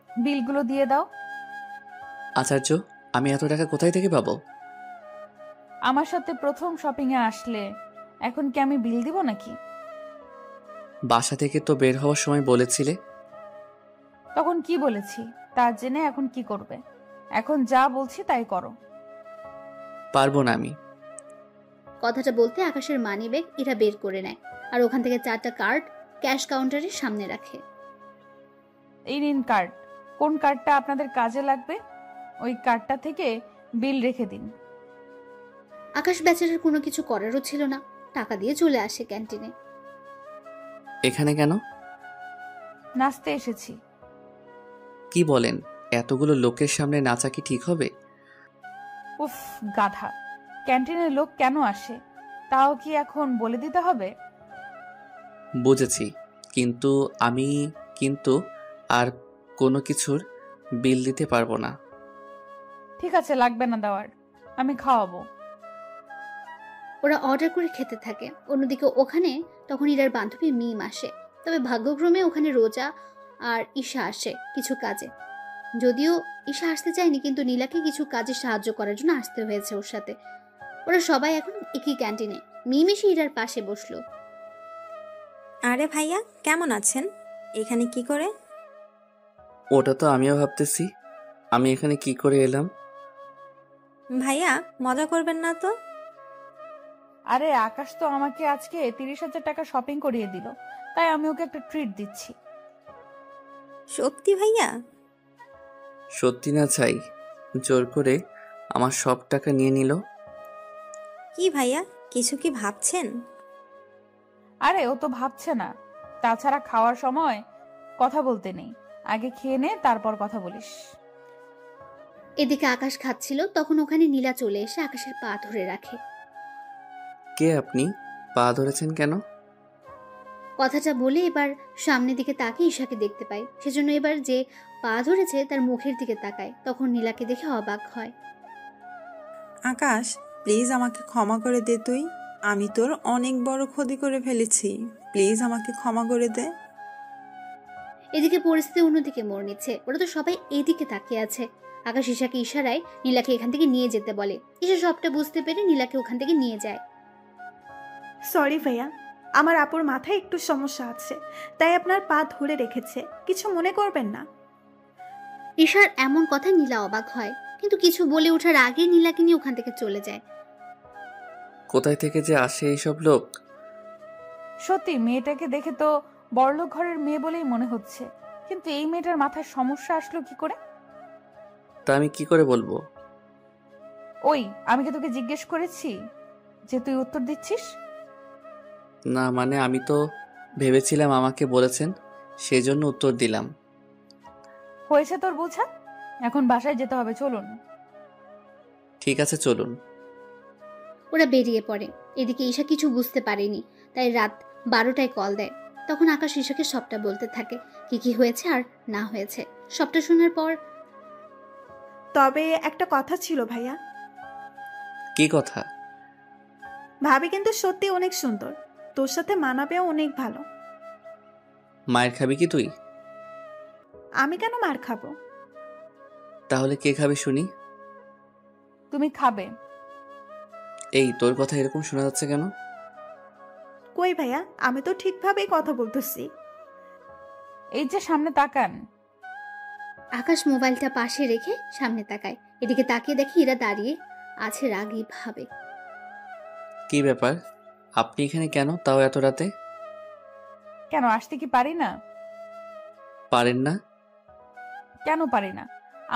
বিলগুলো দিয়ে দাও। আচার্য, আমি এত টাকা কোথায় থেকে পাবো? আমার সাথে প্রথম শপিং এ আসলে, এখন কি আমি বিল দিব নাকি? বাসা থেকে তো বের হওয়ার সময় বলেছিলে। তখন কি বলেছি তা জেনে এখন কি করবে? এখন যা বলছি তাই করো। পারবো না আমি। কথাটা বলতে আকাশের মানি ব্যাগ ইরা বের করে নেয়, আর ওখান থেকে 4টা কার্ড ক্যাশ কাউন্টারের সামনে রাখে। এই নিন কার্ড। কোন কার্ডটা আপনাদের কাজে লাগবে ওই কার্ডটা থেকে বিল রেখে দিন। আকাশ বেচারার কোনো কিছু করারও ছিল না, টাকা দিয়ে চলে আসে ক্যান্টিনে। এখানে কেন? নাচতে এসেছি। কি বলেন? এতগুলো লোকের সামনে নাচা কি ঠিক হবে? উফ গাধা, ক্যান্টিনে লোক কেন আসে তাও কি এখন বলে দিতে হবে? বুঝেছি, কিন্তু আমি আর কোনো কিছুর বিল দিতে পারবো না। ঠিক আছে, লাগবে না দেওয়ার, আমি খাওয়াবো। ওরা অর্ডার করে খেতে থাকে। অন্যদিকে ওখানে তখন ইরার বান্ধবী মিম আসে। তবে ভাগ্যক্রমে ওখানে রোজা আর ঈশা আসে কিছু কাজে। যদিও ঈশা আসতে চায়নি, কিন্তু নীলাকে কিছু কাজে সাহায্য করার জন্য আসতে হয়েছে ওর সাথে। ওরা সবাই এখন একই ক্যান্টিনে। মিম এসে ইরার পাশে বসলো। আরে ভাইয়া, কেমন আছেন? এখানে কি করে? ওটা তো আমিও ভাবতেছি, আমি এখানে কি করে এলাম। ভাইয়া, মজা করবেন না তো। আরে আকাশ তো আমাকে আজকে 30,000 টাকা শপিং করিয়ে দিল, তাই আমি ওকে একটা ট্রিট দিচ্ছি। সত্যি ভাইয়া? সত্যি না চাই, জোর করে আমার সব টাকা নিয়ে নিল। কি ভাইয়া, কিছু কি ভাবছেন? আরে ও তো ভাবছে না। তাছাড়া খাওয়ার সময় কথা বলতে নেই, আগে খেয়ে নে তারপর কথা বলিস। এদিকে আকাশ খাচ্ছিল, তখন ওখানে নীলা চলে এসে আকাশের পা ধরে রাখে। কে আপনি? পা ধরেছেন কেন? কথাটা বলে এবার সামনের দিকে তাকিয়ে ঈশাকে দেখতে পায়। সেজন্য এবার যে পা ধরেছে তার মুখের দিকে তাকায়। তখন নীলাকে দেখে অবাক হয়। আকাশ, প্লিজ আমাকে ক্ষমা করে দে তুই। আমি তোর অনেক বড় ক্ষতি করে ফেলেছি, প্লিজ আমাকে ক্ষমা করে দে। এদিকে পরিস্থিতি অন্যদিকে মোড় নিচ্ছে। ওরা তো সবাই এইদিকে তাকিয়ে আছে। আকাশ ঈশাকে ইশারায় নীলাকে এখান থেকে নিয়ে যেতে বলে। ঈশা সবটা বুঝতে পেরে নীলাকে ওখান থেকে নিয়ে যায়। সরি ভাইয়া, আমার আপুর মাথায় একটু সমস্যা আছে, তাই আপনার পা ধরে রেখেছে, কিছু মনে করবেন না। ঈশার এমন কথায় নীলা অবাক হয়, কিন্তু কিছু বলে ওঠার আগে নীলাকে নিয়ে ওখান থেকে চলে যায়। কোথায় থেকে যে আসে এইসব লোক। সত্যি মেয়েটাকে দেখে তো বড়লোক ঘরের মেয়ে বলেই মনে হচ্ছে, কিন্তু এই মেয়েটার মাথায় সমস্যা আসলো কি করে? তা আমি কি করে বলবো? ওই, আমি কি তোকে জিজ্ঞেস করেছি যে তুই উত্তর দিচ্ছিস? না মানে আমি তো ভেবেছিলাম আমাকে বলেছেন, সেই জন্য উত্তর দিলাম। হয়েছে তোর বোঝা, এখন বাসায় যেতে হবে, চলুন। ঠিক আছে চলুন। ওরা বেরিয়ে পড়ে। এদিকে ঈশা কিছু বুঝতে পারেনি, তাই রাত 12টায় কল দেয়। তখন আকাশ ঈশাকে সবটা বলতে থাকে, কি কি হয়েছে আর না হয়েছে। সবটা শোনার পর, তবে একটা কথা ছিল ভাইয়া। কি কথা? ভাবি কিন্তু সত্যি অনেক সুন্দর, তোর সাথে মানাবেও অনেক ভালো। মায়ের খাবি কি তুই? আমি কেন মার খাবো? তাহলে কে খাবে শুনি? তুমি খাবে। এই তোর কথা এরকম শোনা যাচ্ছে কেন? কই ভাইয়া, আমি তো ঠিকভাবেই কথা বলতেছি। এই যে সামনে তাকান। আকাশ মোবাইলটা পাশে রেখে সামনে তাকায়। এদিকে তাকিয়ে দেখে ইরা দাঁড়িয়ে আছে রাগী ভাবে। কি ব্যাপার, আপনি এখানে কেন, তাও এত রাতে? কেন, আসতে কি পারি না? পারেন না? কেন পারি না?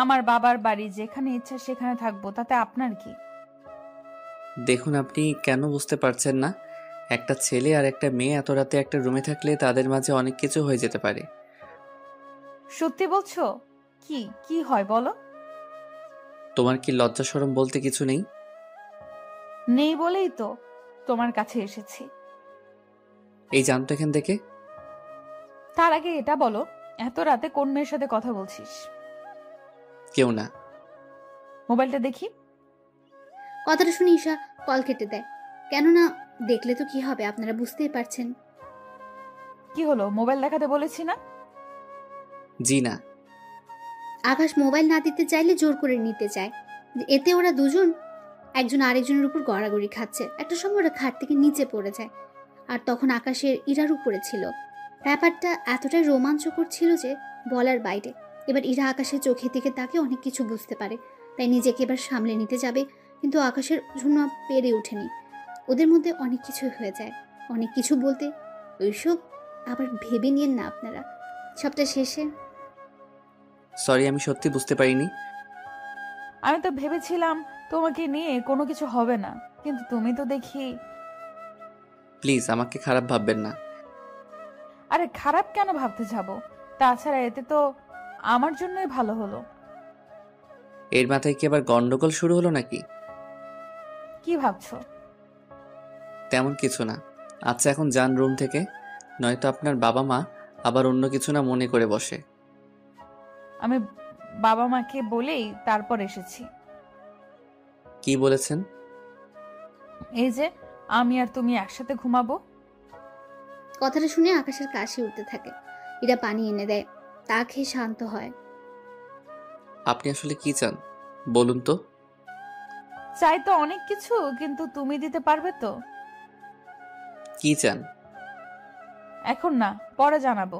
আমার বাবার বাড়ি, যেখানে ইচ্ছা সেখানে থাকবো, তাতে আপনার কি? দেখুন, আপনি কেন বুঝতে পারছেন না? একটা ছেলে আর একটা মেয়ে এত রাতে একটা রুমে থাকলে তাদের মাঝে অনেক কিছু হয়ে যেতে পারে। সত্যি বলছো? কি কি হয় বলো? তোমার কি লজ্জা শরম বলতে কিছু নেই? নেই বলেই তো তোমার কাছে এসেছি। এই জানতো এখান থেকে? তার আগে এটা বলো, এত রাতে কোন মেয়ের সাথে কথা বলছিস? কেউ না। মোবাইলটা দেখি। কথাটা শুনে ঈশা কল কেটে দেয়। কেননা দেখলে তো কি হবে, আপনারা বুঝতেই পারছেন। কি হলো, মোবাইল দেখাতে বলেছি না? জি না। আকাশ মোবাইল না দিতে চাইলে জোর করে নিতে চায়। এতে ওরা দুজন একজন আরেকজনের উপর গড়াগড়ি খাচ্ছে। একটা সময় ওরা খাট থেকে নিচে পড়ে যায়। আর তখন আকাশের ইরার উপরে ছিল। ব্যাপারটা এতটাই রোমাঞ্চকর ছিল যে বলার বাইরে। এবার ইরা আকাশের চোখের দিকে তাকে অনেক কিছু বুঝতে পারে, তাই নিজেকে এবার সামলে নিতে যাবে, কিন্তু আকাশের জন্য পেরে ওঠেনি। ওদের মধ্যে অনেক কিছু হয়ে যায়। অনেক কিছু বলতে ওইসব আবার ভেবে নিয়েন না আপনারা। সবটা শেষে, সরি, আমি সত্যি বুঝতে পারিনি। আমি তো ভেবেছিলাম তোমাকে নিয়ে কোনো কিছু হবে না, কিন্তু তুমি তো দেখি। প্লিজ আমাকে খারাপ ভাববেন না। আরে খারাপ কেন ভাবতে যাব? তাছাড়া এতে তো আমার জন্যই ভালো হলো। এর মাথায় কি আবার গন্ডগোল শুরু হলো নাকি? কি ভাবছো? তেমন কিছু না। আচ্ছা এখন যান রুম থেকে, নয়তো আপনার বাবা মা আবার অন্য কিছু না মনে করে বসে। আমি বাবা মাকে বলেই তারপর এসেছি। কি বলেছেন? এই যে আমি আর তুমি একসাথে ঘুমাবো। কথাটা শুনে আকাশের কাশি উঠতে থাকে। ইরা পানি এনে দেয়, তা খেয়ে শান্ত হয়। আপনি আসলে কি চান বলুন তো? চাই তো অনেক কিছু, কিন্তু তুমি দিতে পারবে তো? কি চান? এখন না, পরে জানাবো।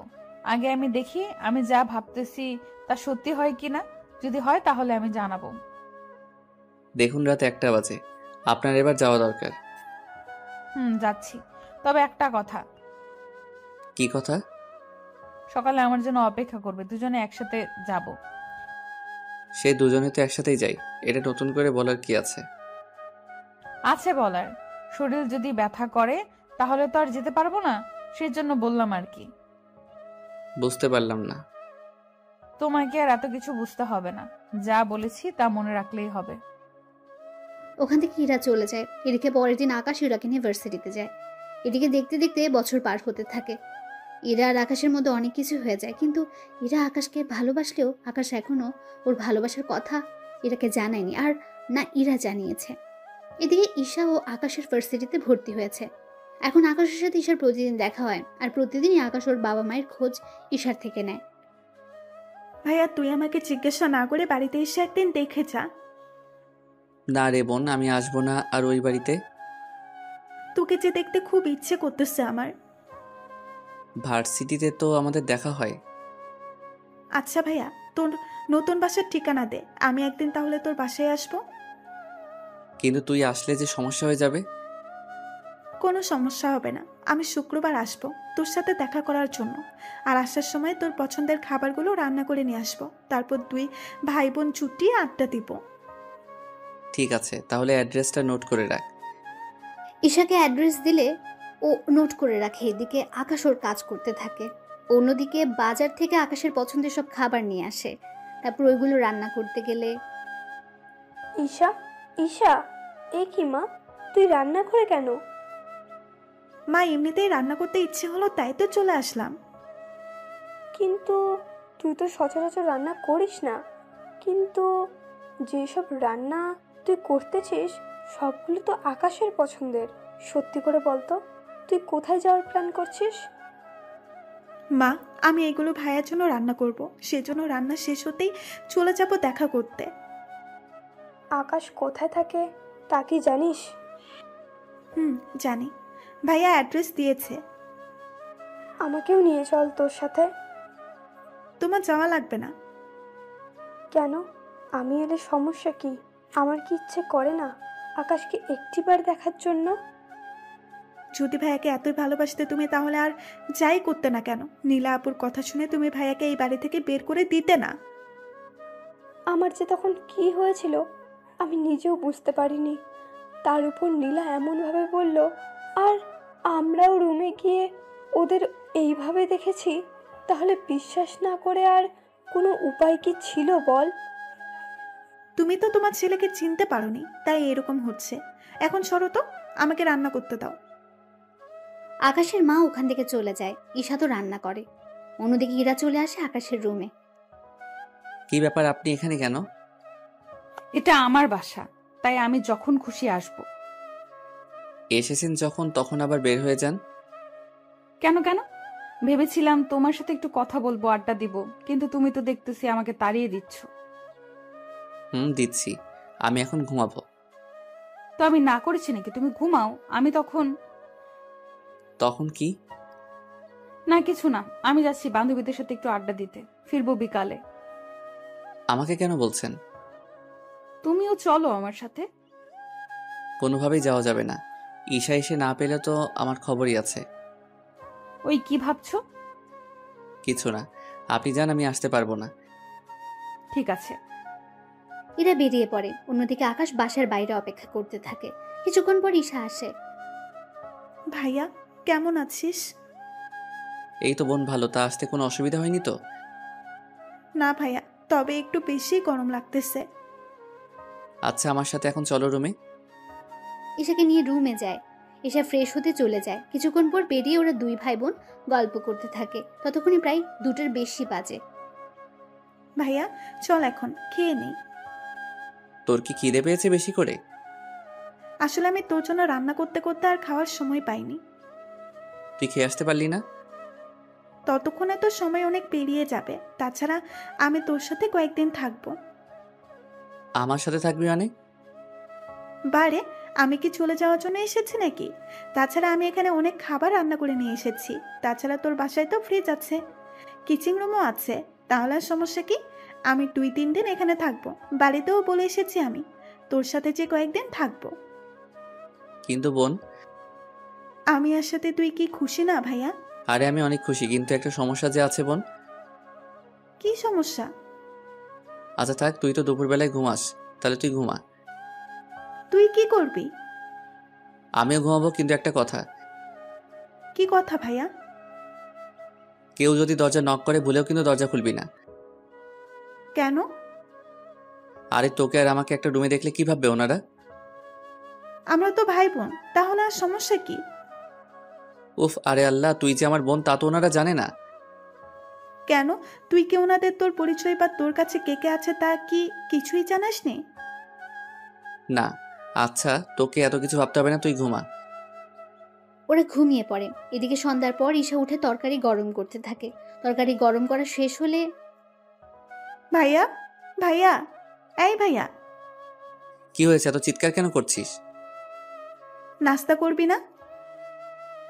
আগে আমি দেখি আমি যা ভাবতেছি তা সত্যি হয় কিনা। যদি হয় তাহলে আমি জানাবো। দেখুন রাত 1টা বাজে, আপনার এবার যাওয়া দরকার। যাচ্ছি। তবে একটা কথা। কি কথা? সকালে আমার জন্য অপেক্ষা করবে, দুজনে একসাথে যাব। সে দুজনে তো একসাথেই যাই, এটা নতুন করে বলার কি আছে? আছে বলার। শরীর যদি ব্যথা করে তাহলে তো আর যেতে পারবো না, সেজন্য বললাম আর কি। বুঝতে পারলাম না। তোমাকে আর এত কিছু বুঝতে হবে না, যা বলেছি তা মনে রাখলেই হবে। ওখান থেকে ইরা চলে যায়। এদিকে পরের দিন আকাশ ইরাকে নিয়ে ভার্সিটিতে যায়। এদিকে দেখতে দেখতে বছর পার হতে থাকে। ইরা আর আকাশের মধ্যে অনেক কিছু হয়ে যায়, কিন্তু ইরা আকাশকে ভালোবাসলেও আকাশ এখনো ওর ভালোবাসার কথা ইরাকে জানায়নি, আর না ইরা জানিয়েছে। এদিকে ঈশা ও আকাশের ভার্সিটিতে ভর্তি হয়েছে। এখন আকাশের সাথে ঈশার প্রতিদিন দেখা হয়, আর প্রতিদিনই আকাশ ওর বাবা মায়ের খোঁজ ঈশার থেকে নেয়। ভাইয়া তুই আমাকে জিজ্ঞাসা না করে বাড়িতে এসে একদিন দেখে যা। না রে বোন, আমি আসবো না আর ওই বাড়িতে। তোকে যে দেখতে খুব ইচ্ছে করতেছে আমার। ভার্সিটিতে তো আমাদের দেখা হয়। আচ্ছা ভাইয়া, তোর নতুন বাসার ঠিকানা দে, আমি একদিন তাহলে তোর বাসায় আসবো। কিন্তু তুই আসলে যে সমস্যা হয়ে যাবে। কোনো সমস্যা হবে না, আমি শুক্রবার আসবো তোর সাথে দেখা করার জন্য। আর আসার সময় তোর পছন্দের খাবারগুলো রান্না করে নিয়ে আসবো। তারপর দুই ভাই বোন চুটিয়ে আড্ডা দিব। ঠিক আছে, তাহলে অ্যাড্রেসটা নোট করে রাখ। ঈশাকে অ্যাড্রেস দিলে ও নোট করে রাখে। এদিকে আকাশ ওর কাজ করতে থাকে। অন্যদিকে বাজার থেকে আকাশের পছন্দের সব খাবার নিয়ে আসে। তারপর ওইগুলো রান্না করতে গেলে ঈশা, ঈশা, এ কি মা, তুই রান্না করে কেন? মা, এমনিতেই রান্না করতে ইচ্ছে হলো তাই তো চলে আসলাম। কিন্তু তুই তো সচরাচর রান্না করিস না। কিন্তু যেসব রান্না তুই করতেছিস সবগুলো তো আকাশের পছন্দের। সত্যি করে বলতো, তুই কোথায় যাওয়ার প্ল্যান করছিস? মা, আমি এগুলো ভাইয়ার জন্য রান্না করব, সেজন্য রান্না শেষ হতেই চলে যাব দেখা করতে। আকাশ কোথায় থাকে তা কি জানিস? জানি। ভাইয়া অ্যাড্রেস দিয়েছে। আমাকেও নিয়ে চল তোর সাথে। তোমার যাওয়া লাগবে না। কেন? আমি এলে সমস্যা কি? আমার কি ইচ্ছে করে না আকাশকে একটিবার দেখার জন্য? যদি ভাইয়াকে এতই ভালোবাসতে তুমি, তাহলে আর যাই করতে না কেন। নীলা আপুর কথা শুনে তুমি ভাইয়াকে এই বাড়ি থেকে বের করে দিতে না। আমার যে তখন কি হয়েছিল আমি নিজেও বুঝতে পারিনি। তার উপর নীলা এমনভাবে বলল, আর আমরাও রুমে গিয়ে ওদের এইভাবে দেখেছি। তাহলে বিশ্বাস না করে আর কোনো উপায় কি ছিল বল? তুমি তো তোমার ছেলেকে চিনতে পারোনি, তাই এরকম হচ্ছে। এখন সরো তো, আমাকে রান্না করতে দাও। আকাশের মা ওখান থেকে চলে যায়। ঈশা তো রান্না করে। অন্যদিকে ইরা চলে আসে আকাশের রুমে। কি ব্যাপার, আপনি এখানে কেন? এটা আমার বাসা, তাই আমি যখন খুশি আসব। এসেছেন যখন, তখন আবার বের হয়ে যান কেন কেন? ভেবেছিলাম তোমার সাথে একটু কথা বলবো, আড্ডা দিব, কিন্তু তুমি তো দেখতেছি আমাকে তাড়িয়ে দিচ্ছ। দিচ্ছি। আমি এখন ঘুমাবো। তো আমি না করেছি নাকি? তুমি ঘুমাও, আমি তখন কি? না কিছু না, আমি যাচ্ছি বান্ধবীদের সাথে একটু আড্ডা দিতে, ফিরবো বিকালে। আমাকে কেন বলছেন? তুমিও চলো আমার সাথে। কোনোভাবেই যাওয়া যাবে না। ঈশা এসে না পেলে তো আমার খবরই আছে। ওই কি ভাবছো? কিছু না, আপনি যান, আমি আসতে পারবো না। ঠিক আছে। ইরা বেরিয়ে পড়ে। অন্যদিকে আকাশ বাসার বাইরে অপেক্ষা করতে থাকে। কিছুক্ষণ পর ঈশা আসে। ভাইয়া, কেমন আছিস? এই তো বোন, ভালো। তা আসতে কোনো অসুবিধা হয়নি তো? না ভাইয়া, তবে একটু বেশি গরম লাগতেছে। আচ্ছা, আমার সাথে এখন চলো রুমে। ঈশাকে নিয়ে রুমে যায়। ঈশা ফ্রেশ হতে চলে যায়। কিছুক্ষণ পর বেরিয়ে ওরা দুই ভাই বোন গল্প করতে থাকে। ততক্ষণে প্রায় 2টার বেশি বাজে। ভাইয়া চল এখন খেয়ে নেই। তোর কি খিদে পেয়েছে বেশি করে? আসলে আমি তোর জন্য রান্না করতে করতে আর খাওয়ার সময় পাইনি। তুই খেয়ে আসতে পারলি না? ততক্ষণে তো সময় অনেক পেরিয়ে যাবে। তাছাড়া আমি তোর সাথে কয়েকদিন থাকবো। আমার সাথে থাকবি মানে? বারে, আমি কি চলে যাওয়ার জন্য এসেছি নাকি? তাছাড়া আমি এখানে অনেক খাবার রান্না করে নিয়ে এসেছি। তাছাড়া তোর বাসায় তো ফ্রিজ আছে, কিচেন রুমও আছে। তাহলে আর সমস্যা কি? আমি 2-3 দিন এখানে থাকবো। বাড়িতেও বলে এসেছি আমি তোর সাথে যে কয়েকদিন থাকবো। কিন্তু বোন, আমি আর সাথে তুই কি খুশি না ভাইয়া? আরে আমি অনেক খুশি, কিন্তু একটা সমস্যা যে আছে বোন। কি সমস্যা? আচ্ছা থাক, তুই তো দুপুরবেলায় ঘুমাস, তাহলে তুই ঘুমা। তুই কি করবি? আমিও ঘুমাবো, কিন্তু একটা কথা। কি কথা ভাইয়া? কেউ যদি দরজা নক করে ভুলেও কিন্তু দরজা খুলবি না। কেন? আরে তোকে আর আমাকে একটা রুমে দেখলে কি ভাববে ওনারা? আমরা তো ভাই বোন, তাহলে আর সমস্যা কি? উফ, আরে আল্লাহ, তুই যে আমার বোন তা তো ওনারা জানে না। কেন? তুই কি ওনাদের তোর পরিচয় বা তোর কাছে কে কে আছে তা কি কিছুই জানাস নি? না। আচ্ছা, তোকে এত কিছু ভাবতে হবে না, তুই ঘুমা। ওরা ঘুমিয়ে পড়ে। এদিকে সন্ধ্যার পর ঈশা উঠে তরকারি গরম করতে থাকে। তরকারি গরম করা শেষ হলে, ভাইয়া, ভাইয়া, এই ভাইয়া, কি হয়েছে, এত চিৎকার কেন করছিস? নাস্তা করবি না?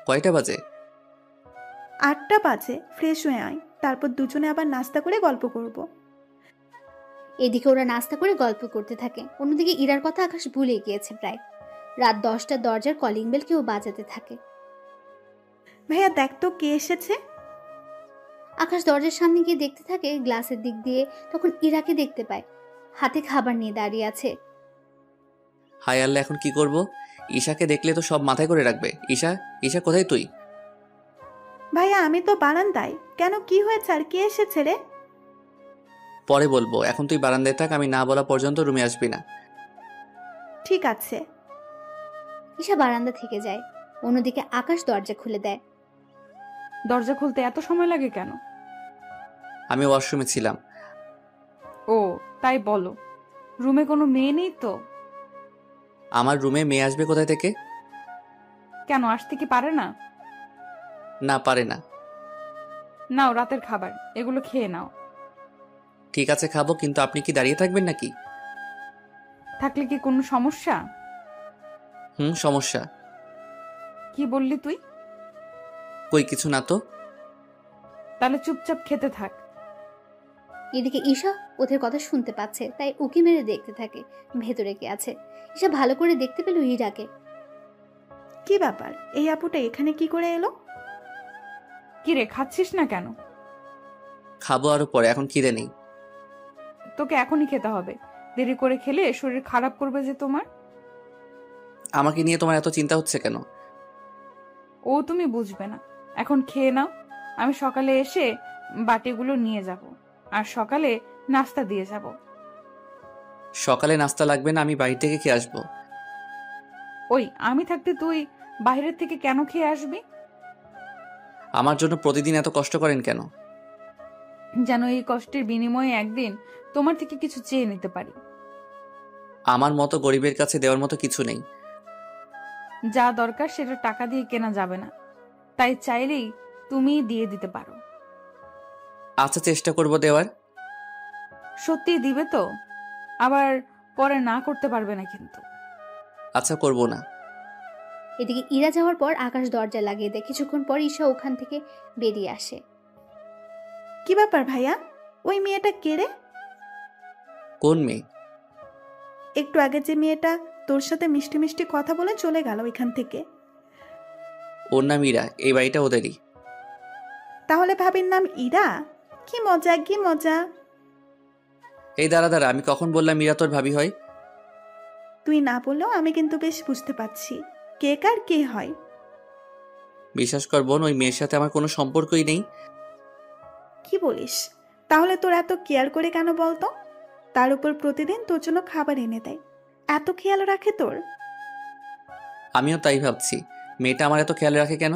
কয়টা বাজে? 8টা বাজে। ফ্রেশ হয়ে আয়, তারপর দুজনে আবার নাস্তা করে গল্প করব। এদিকে ওরা নাস্তা করে গল্প করতে থাকে। অন্যদিকে ইরার কথা আকাশ ভুলে গিয়েছে প্রায়। রাত 10টা দরজার কলিং বেল কেউ বাজাতে থাকে। ভাইয়া দেখ তো কে এসেছে। আকাশ দরজার সামনে গিয়ে দেখতে থাকে। গ্লাসের দিক দিয়ে তখন ইরাকে দেখতে পায়, হাতে খাবার নিয়ে দাঁড়িয়ে আছে। হায় আল্লাহ, এখন কি করব? ঈশাকে দেখলে তো সব মাথায় করে রাখবে। ঈশা, ঈশা কোথায় তুই? ভাইয়া আমি তো বারান্দায়। কেন, কি হয়েছে আর কে এসেছে রে? পরে বলবো, এখন তুই বারান্দায় থাক, আমি না বলা পর্যন্ত রুমে আসবি না। ঠিক আছে। ঈশা বারান্দা থেকে যায়। অন্যদিকে আকাশ দরজা খুলে দেয়। দরজা খুলতে এত সময় লাগে কেন? আমি ওয়াশরুমে ছিলাম। ও তাই বলো, রুমে কোনো মেয়ে নেই তো? আমার রুমে মেয়ে আসবে কোথায় থেকে? কেন, আসতে কি পারে না? না, পারে না। নাও রাতের খাবার, এগুলো খেয়ে নাও। ঠিক আছে খাবো, কিন্তু আপনি কি দাঁড়িয়ে থাকবেন নাকি? থাকলে কি কোনো সমস্যা? সমস্যা। কি বললি তুই? কই কিছু না তো। তাহলে চুপচাপ খেতে থাক। এদিকে ঈশা ওদের কথা শুনতে পাচ্ছে, তাই উকি মেরে দেখতে থাকে ভেতরে কে আছে। ঈশা ভালো করে দেখতে পেল ইরাকে। কি ব্যাপার, এই আপুটা এখানে কি করে এলো? কি রে, খাচ্ছিস না কেন? খাবো আরো পরে, এখন খিদে নেই। তোকে এখনই খেতে হবে, দেরি করে খেলে শরীর খারাপ করবে যে তোমার। আমাকে নিয়ে তোমার এত চিন্তা হচ্ছে কেন? ও তুমি বুঝবে না, এখন খেয়ে নাও। আমি সকালে এসে বাটিগুলো নিয়ে যাব, আর সকালে নাস্তা দিয়ে যাব। সকালে নাস্তা লাগবে না, আমি বাড়ি থেকে খেয়ে আসবো। ওই আমি থাকতে তুই বাইরের থেকে কেন খেয়ে আসবি? আমার জন্য প্রতিদিন এত কষ্ট করেন কেন? যেন এই কষ্টের বিনিময়ে একদিন তোমার থেকে কিছু চেয়ে নিতে পারি। আমার মতো গরিবের কাছে দেওয়ার মতো কিছু নেই। যা দরকার সেটা টাকা দিয়ে কেনা যাবে না, তাই চাইলেই তুমি দিয়ে দিতে পারো। আচ্ছা, চেষ্টা করব দেওয়ার। সত্যি দিবে তো? আবার পরে না করতে পারবে না কিন্তু। আচ্ছা, করব না। এদিকে ইরা যাওয়ার পর আকাশ দরজা লাগিয়ে দেয়। কিছুক্ষণ পর ঈশা ওখান থেকে বেরিয়ে আসে। কি ব্যাপার ভাইয়া, ওই মেয়েটা কে রে? কোন মেয়ে? একটু আগে যে মেয়েটা তোর সাথে মিষ্টি মিষ্টি কথা বলে চলে গেল এখান থেকে। ওর নাম ইরা, এই বাড়িটা ওদেরই। তাহলে ভাবির নাম ইরা? কি মজা, কি মজা। এই দাঁড়া, আমি কখন বললাম ইরা তোর ভাবি হয়? তুই না বললেও আমি কিন্তু বেশ বুঝতে পারছি কে কার কে হয়। বিশ্বাস কর বোন, ওই মেয়ের সাথে আমার কোনো সম্পর্কই নেই। কি বলিস? তাহলে তোর এত কেয়ার করে কেন বলতো? তার উপর প্রতিদিন তোর জন্য খাবার এনে দেয়, এত খেয়াল রাখে তোর। আমিও তাই ভাবছি, মেয়েটা আমার এত খেয়াল রাখে কেন?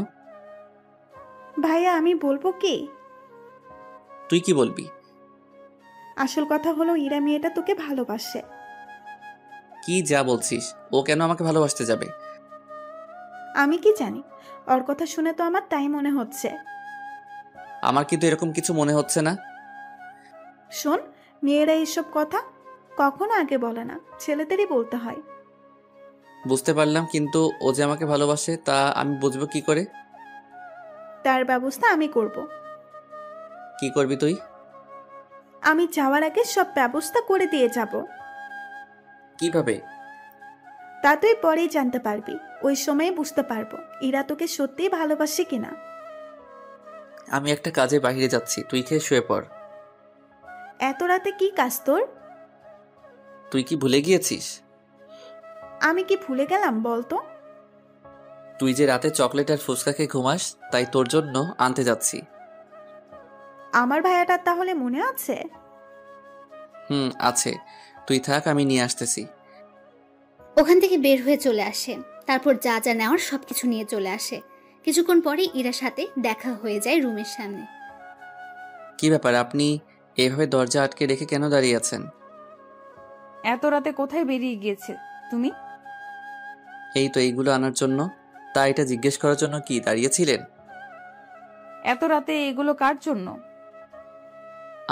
ভাইয়া আমি বলবো কি? তুই কি বলবি? আসল কথা হলো ইরা মেয়েটা তোকে ভালোবাসে। কি যা বলছিস? ও কেন আমাকে ভালোবাসতে যাবে? আমি কি জানি, ওর কথা শুনে তো আমার তাই মনে হচ্ছে। আমার কিন্তু এরকম কিছু মনে হচ্ছে না। শোন, মেয়েরা এইসব কথা কখনো আগে বলে না, ছেলেদেরই বলতে হয়। বুঝতে পারলাম, কিন্তু ও যে আমাকে ভালোবাসে তা আমি বুঝবো কি করে? তার ব্যবস্থা আমি করব। কি করবি তুই? আমি যাওয়ার আগে সব ব্যবস্থা করে দিয়ে যাব। কিভাবে? তা তুই পরেই জানতে পারবি, ওই সময়ে বুঝতে পারবো ইরা তোকে সত্যিই ভালোবাসে কিনা। আমি একটা কাজে বাইরে যাচ্ছি, তুই খেয়ে শুয়ে পড়। এত রাতে কি কাজ তোর? তুই কি ভুলে গিয়েছিস? আমি কি ভুলে গেলাম বলতো? তুই যে রাতে চকলেট আর ফুচকা খেয়ে ঘুমাস, তাই তোর জন্য আনতে যাচ্ছি। আমার ভাইয়াটার তাহলে মনে আছে? আছে। তুই থাক, আমি নিয়ে আসতেছি। ওখান থেকে বের হয়ে চলে আসে। তারপর যা যা নেওয়ার সবকিছু নিয়ে চলে আসে। কিছুক্ষণ পরে ইরার সাথে দেখা হয়ে যায় রুমের সামনে। কি ব্যাপার, আপনি এভাবে দরজা আটকে রেখে কেন দাঁড়িয়ে আছেন? এত রাতে কোথায় বেরিয়ে গিয়েছে তুমি? এই তো এইগুলো আনার জন্য। তা এটা জিজ্ঞেস করার জন্য কি দাঁড়িয়েছিলেন? এত রাতে এগুলো কার জন্য?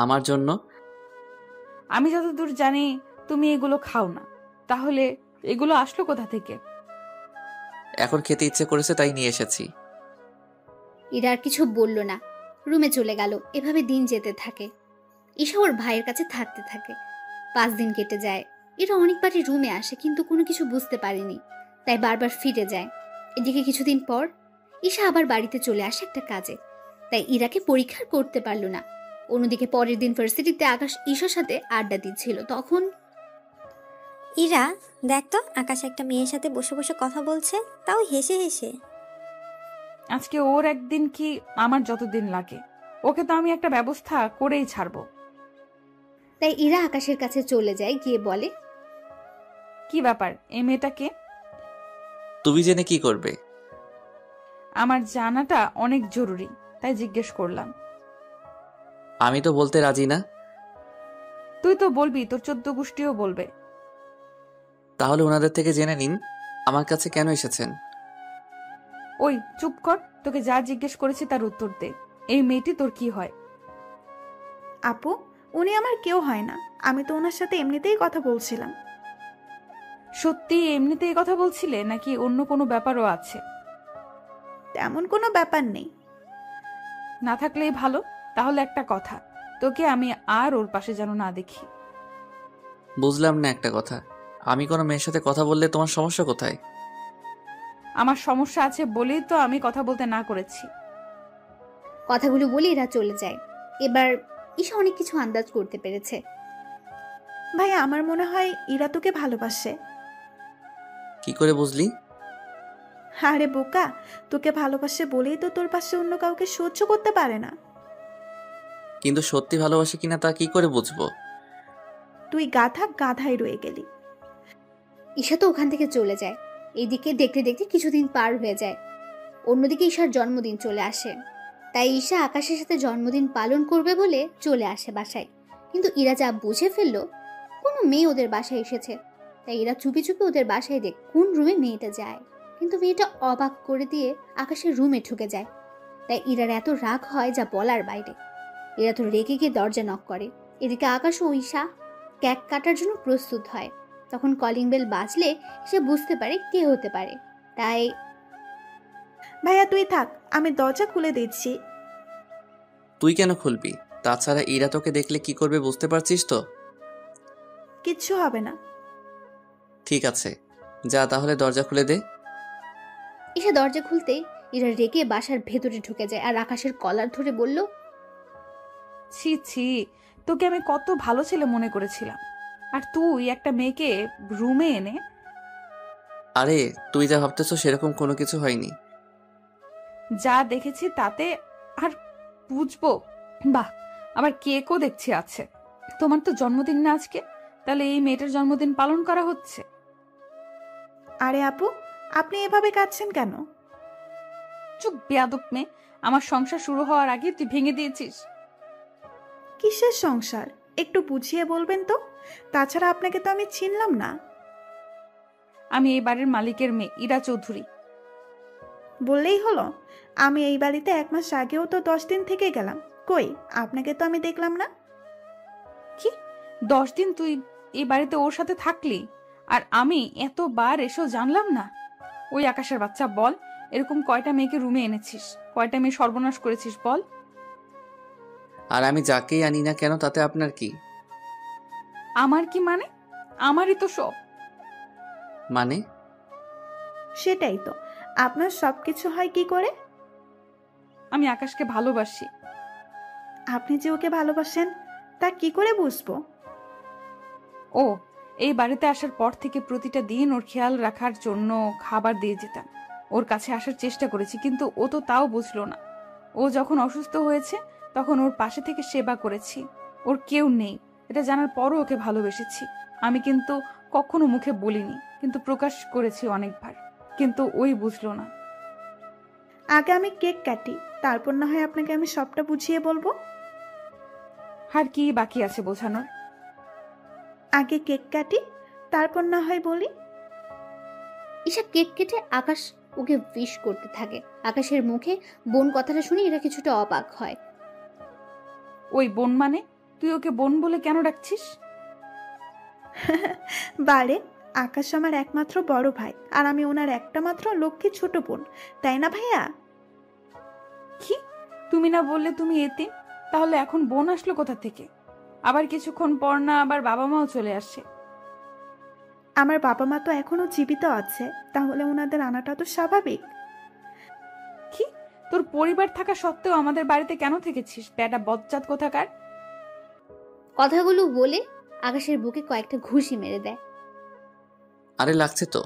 আমার জন্য। আমি যতদূর জানি তুমি এগুলো খাও না, তাহলে এগুলো আসলো কোথা থেকে? এখন খেতে ইচ্ছে করেছে তাই নিয়ে এসেছি। ইরা আর কিছু বলল না, রুমে চলে গেল। এভাবে দিন যেতে থাকে। ঈশা ওর ভাইয়ের কাছে থাকতে থাকে। 5 দিন কেটে যায়। এরা অনেকবারই রুমে আসে, কিন্তু কোনো কিছু বুঝতে পারেনি, তাই বারবার ফিরে যায়। এদিকে কিছুদিন পর ঈশা আবার বাড়িতে চলে আসে একটা কাজে, তাই ইরাকে পরীক্ষা করতে পারল না। অন্যদিকে পরের দিন ভার্সিটিতে আকাশ ঈশার সাথে আড্ডা দিচ্ছিল। তখন ইরা, দেখ তো আকাশ একটা মেয়ের সাথে বসে বসে কথা বলছে, তাও হেসে হেসে। আজকে ওর একদিন কি আমার যতদিন লাগে, ওকে তো আমি একটা ব্যবস্থা করেই ছাড়বো। তাই ইরা আকাশের কাছে চলে যায়, গিয়ে বলে, কি ব্যাপার, এই মেয়েটাকে? তুমি জেনে কি করবে? আমার জানাটা অনেক জরুরি, তাই জিজ্ঞেস করলাম। আমি তো বলতে রাজি না। তুই তো বলবি, তোর 14 গোষ্ঠীও বলবে। তাহলে ওনাদের থেকে জেনে নিন আমার কাছে কেন এসেছেন। ওই চুপ কর, তোকে যা জিজ্ঞেস করেছি তার উত্তর দে। এই মেয়েটি তোর কি হয়? আপু, উনি আমার কেউ হয় না, আমি তো ওনার সাথে এমনিতেই কথা বলছিলাম। সত্যি এমনিতেই কথা বলছিলে নাকি অন্য কোনো ব্যাপারও আছে? তেমন কোনো ব্যাপার নেই। না থাকলেই ভালো। তাহলে একটা কথা, তোকে আমি আর ওর পাশে যেন না দেখি। বুঝলাম না একটা কথা, আমি কোনো মেয়ের সাথে কথা বললে তোমার সমস্যা কোথায়? আমার সমস্যা আছে বলেই তো আমি কথা বলতে না করেছি। কথাগুলো বলে এরা চলে যায়। এবার ঈশা অনেক কিছু আন্দাজ করতে পেরেছে। ভাই, আমার মনে হয় ইরা তোকে ভালোবাসে। কি করে বুঝলি? আরে বোকা, তোকে ভালোবাসে বলেই তো তোর পাশে অন্য কাউকে সহ্য করতে পারে না। কিন্তু সত্যি ভালোবাসে কিনা তা কি করে বুঝবো? তুই গাধাই রয়ে গেলি। ঈশা তো ওখান থেকে চলে যায়। এইদিকে দেখতে দেখতে কিছুদিন পার হয়ে যায়। অন্যদিকে ঈশার জন্মদিন চলে আসে। তাই ঈশা আকাশের সাথে জন্মদিন পালন করবে বলে চলে আসে বাসায়। কিন্তু ইরা যা বুঝে ফেললো কোনো মেয়ে ওদের বাসায় এসেছে। তাই এরা চুপি চুপি ওদের বাসায় দেখ কোন রুমে মেয়েটা যায়। কিন্তু মেয়েটা অবাক করে দিয়ে আকাশের রুমে ঢুকে যায়। তাই ইরার এত রাগ হয় যা বলার বাইরে। এরা তো রেগে গিয়ে দরজা নক করে। এদিকে আকাশ ও ঈশা কেক কাটার জন্য প্রস্তুত হয়। তখন কলিং বেল বাজলে সে বুঝতে পারে কে হতে পারে। তাই, ভাইয়া তুই থাক, আমি দরজা খুলে দিচ্ছি। তুই কেন খুলবি? তাছাড়া ইরা তোকে দেখলে কি করবে বুঝতে পারছিস তো? কিচ্ছু হবে না। ঠিক আছে, যা তাহলে দরজা খুলে দে। ঈশা দরজা খুলতেই ইরা রেগে বাসার ভেতরে ঢুকে যায় আর আকাশের কলার ধরে বলল, ছি ছি, তোকে আমি কত ভালো ছেলে মনে করেছিলাম, আর তুই একটা মেয়েকে রুমে এনে। আরে তুই যা ভাবতেছো সেরকম কোনো কিছু হয়নি। যা দেখেছি তাতে আর বুঝবো? বাহ, আবার কেকও দেখছি আছে। তোমার তো জন্মদিন না আজকে, তাহলে এই মেয়েটার জন্মদিন পালন করা হচ্ছে? আরে আপু, আপনি এভাবে কাঁদছেন কেন? চুপ বেয়াদব মেয়ে, আমার সংসার শুরু হওয়ার আগে তুই ভেঙে দিয়েছিস। কিসের সংসার, একটু বুঝিয়ে বলবেন তো? তাছাড়া আপনাকে তো আমি চিনলাম না। আমি এই বাড়ির মালিকের মেয়ে ইরা চৌধুরী। বললেই হলো? আমি এই বাড়িতে 1 মাস আগেও তো 10 দিন থেকে গেলাম। কই, আপনাকে তো আমি দেখলাম না। কি 10 দিন তুই এই বাড়িতে ওর সাথে থাকলি, আর আমি এতবার এসেও জানলাম না? ওই আকাশের বাচ্চা, বল এরকম কয়টা মেয়েকে রুমে এনেছিস? কয়টা মেয়ে সর্বনাশ করেছিস বল? আর আমি যাকেই আনি না কেন তাতে আপনার কি? আমার কি মানে? আমারই তো সব। মানে? সেটাই তো, আপনার সবকিছু হয় কি করে? আমি আকাশকে ভালোবাসি। আপনি যে ওকে ভালোবাসেন তা কি করে বুঝবো? ও, এই বাড়িতে আসার পর থেকে প্রতিটা দিন ওর খেয়াল রাখার জন্য খাবার দিয়ে যেতাম। ওর কাছে আসার চেষ্টা করেছি, কিন্তু ও তো তাও বুঝলো না। ও যখন অসুস্থ হয়েছে তখন ওর পাশে থেকে সেবা করেছি। ওর কেউ নেই এটা জানার পরও ওকে ভালোবেসেছি। আমি কিন্তু কখনো মুখে বলিনি, কিন্তু প্রকাশ করেছি অনেকবার, কিন্তু ওই বুঝলো না। আগে আমি কেক কাটি, তারপর না হয় আপনাকে আমি সবটা বুঝিয়ে বলবো। আর কি বাকি আছে বোঝানোর? আগে কেক কাটি, তারপর না হয় বলি। ঈশা কেক কেটে আকাশ ওকে উইশ করতে থাকে। আকাশের মুখে বোন কথাটা শুনে এরা কিছুটা অবাক হয়। ওই বোন মানে? তুই ওকে বোন বলে কেন ডাকছিস? বারে, আকাশ আমার একমাত্র বড় ভাই, আর আমি ওনার একটা মাত্র লক্ষ্মী ছোট বোন, তাই না ভাইয়া? কি, তুমি না বললে তুমি এতিম? তাহলে এখন বোন আসলো কোথা থেকে? আবার কিছুক্ষণ পর না আবার বাবা মাও চলে আসে। আমার বাবা মা তো এখনো জীবিত আছে, তাহলে ওনাদের আনাটা তো স্বাভাবিক। কি, তোর পরিবার থাকা সত্ত্বেও আমাদের বাড়িতে কেন থেকেছিস বেটা বজ্জাত কোথাকার? কথাগুলো বলে আকাশের বুকে কয়েকটা ঘুষি মেরে দেয়। আরে লাগছে তো।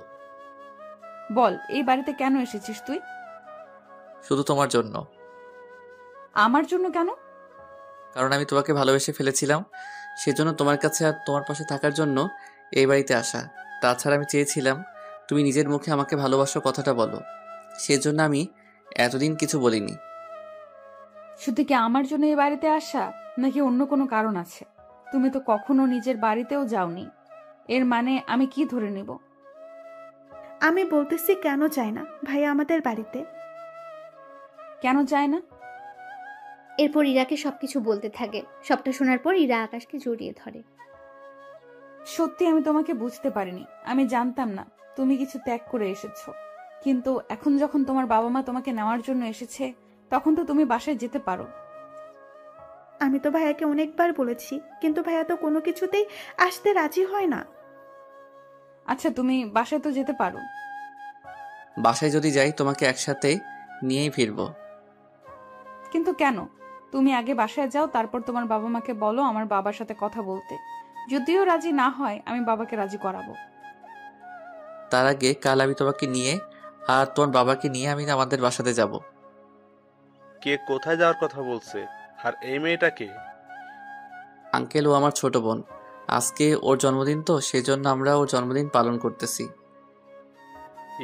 বল, এই বাড়িতে কেন এসেছিস তুই? শুধু তোমার জন্য। আমার জন্য কেন? কারণ আমি তোমাকে ভালোবেসে ফেলেছিলাম, সেজন্য তোমার কাছে আর তোমার পাশে থাকার জন্য এই বাড়িতে আসা। তাছাড়া আমি চেয়েছিলাম তুমি নিজের মুখে আমাকে ভালোবাসার কথাটা বলো, সেজন্য আমি এতদিন কিছু বলিনি। শুধু কি আমার জন্য এই বাড়িতে আসা, নাকি অন্য কোনো কারণ আছে? তুমি তো কখনো নিজের বাড়িতেও যাওনি, এর মানে আমি কি ধরে নিব? আমি বলতেছি কেন চাই না ভাইয়া আমাদের বাড়িতে? কেন চায় না? এরপর ইরাকে সবকিছু বলতে থাকে। সবটা শোনার পর ইরা আকাশকে জড়িয়ে ধরে। সত্যি আমি তোমাকে বুঝতে পারিনি। আমি জানতাম না তুমি কিছু ত্যাগ করে এসেছো, কিন্তু এখন যখন তোমার বাবা মা তোমাকে নেওয়ার জন্য এসেছে, তখন তো তুমি বাসায় যেতে পারো। আমি তো ভাইয়াকে অনেকবার বলেছি, কিন্তু ভাইয়া তো কোনো কিছুতেই আসতে রাজি হয় না। আচ্ছা, তুমি বাসায় তো যেতে পারো। বাসায় যদি যাই তোমাকে একসাথে নিয়েই ফিরবো। কিন্তু কেন? তুমি আগে বাসায় যাও, তারপর তোমার বাবা মাকে বলো আমার বাবার সাথে কথা বলতে। যদিও রাজি না হয়, আমি বাবাকে রাজি করাবো। তার আগে কাল আমি তোমাকে নিয়ে আর তোমার বাবাকে নিয়ে আমি আমাদের বাসাতে যাব। কে কোথায় যাওয়ার কথা বলছে? আর এই মেয়েটা কে? আঙ্কেল, ও আমার ছোট বোন। আজকে ওর জন্মদিন তো, সেজন্য আমরা ওর জন্মদিন পালন করতেছি।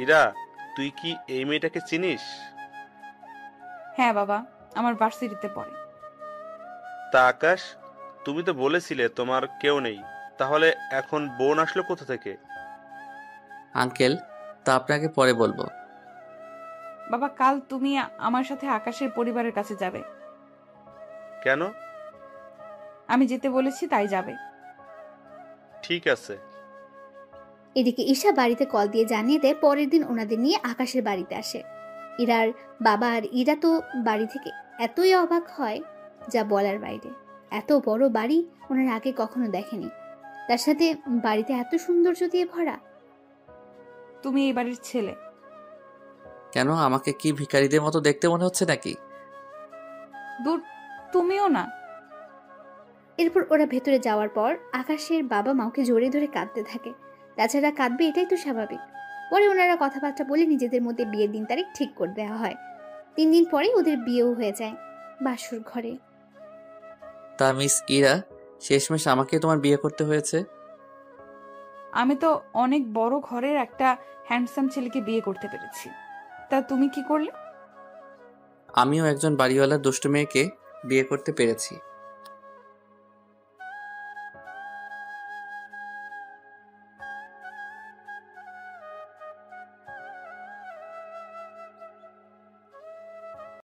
ইরা, তুই কি এই মেয়েটাকে চিনিস? হ্যাঁ বাবা, আমার ভার্সিটিতে পড়ে। তা আকাশ, তুমি তো বলেছিলে তোমার কেউ নেই, তাহলে এখন বোন আসলো কোথা থেকে? আঙ্কেল, তা আপনাকে পরে বলবো। বাবা, কাল তুমি আমার সাথে আকাশের পরিবারের কাছে যাবে। কেন? আমি যেতে বলেছি, তাই যাবে। ঠিক আছে। এদিকে ঈশা বাড়িতে কল দিয়ে জানিয়ে দেয় পরের দিন ওনাদের নিয়ে আকাশের বাড়িতে আসে। ইরার বাবা আর ইরা তো বাড়ি থেকে এতই অবাক হয় যা বলার বাইরে। এত বড় বাড়ি ওনার আগে কখনো দেখেনি, তার সাথে বাড়িতে এত সৌন্দর্য দিয়ে ভরা। তুমি এই বাড়ির ছেলে। কেন, আমাকে কি ভিখারিদের মতো দেখতে মনে হচ্ছে নাকি? দূর, তুমিও না। এরপর ওরা ভেতরে যাওয়ার পর আকাশের বাবা মাকে জড়িয়ে ধরে কাঁদতে থাকে। তাছাড়া কাঁদবে, এটাই তো স্বাভাবিক। পরে ওনারা কথাবার্তা বলে নিজেদের মধ্যে বিয়ের দিন তারিখ ঠিক করে দেওয়া হয়। 3 দিন পরে ওদের বিয়েও হয়ে যায় বাসর ঘরে। তা মিস ইরা, শেষমেশ আমাকে তোমার বিয়ে করতে হয়েছে? আমি তো অনেক বড় ঘরের একটা হ্যান্ডসাম ছেলেকে বিয়ে করতে পেরেছি। তা তুমি কি করলে? আমিও একজন বাড়িওয়ালার দুষ্টু মেয়েকে বিয়ে করতে পেরেছি।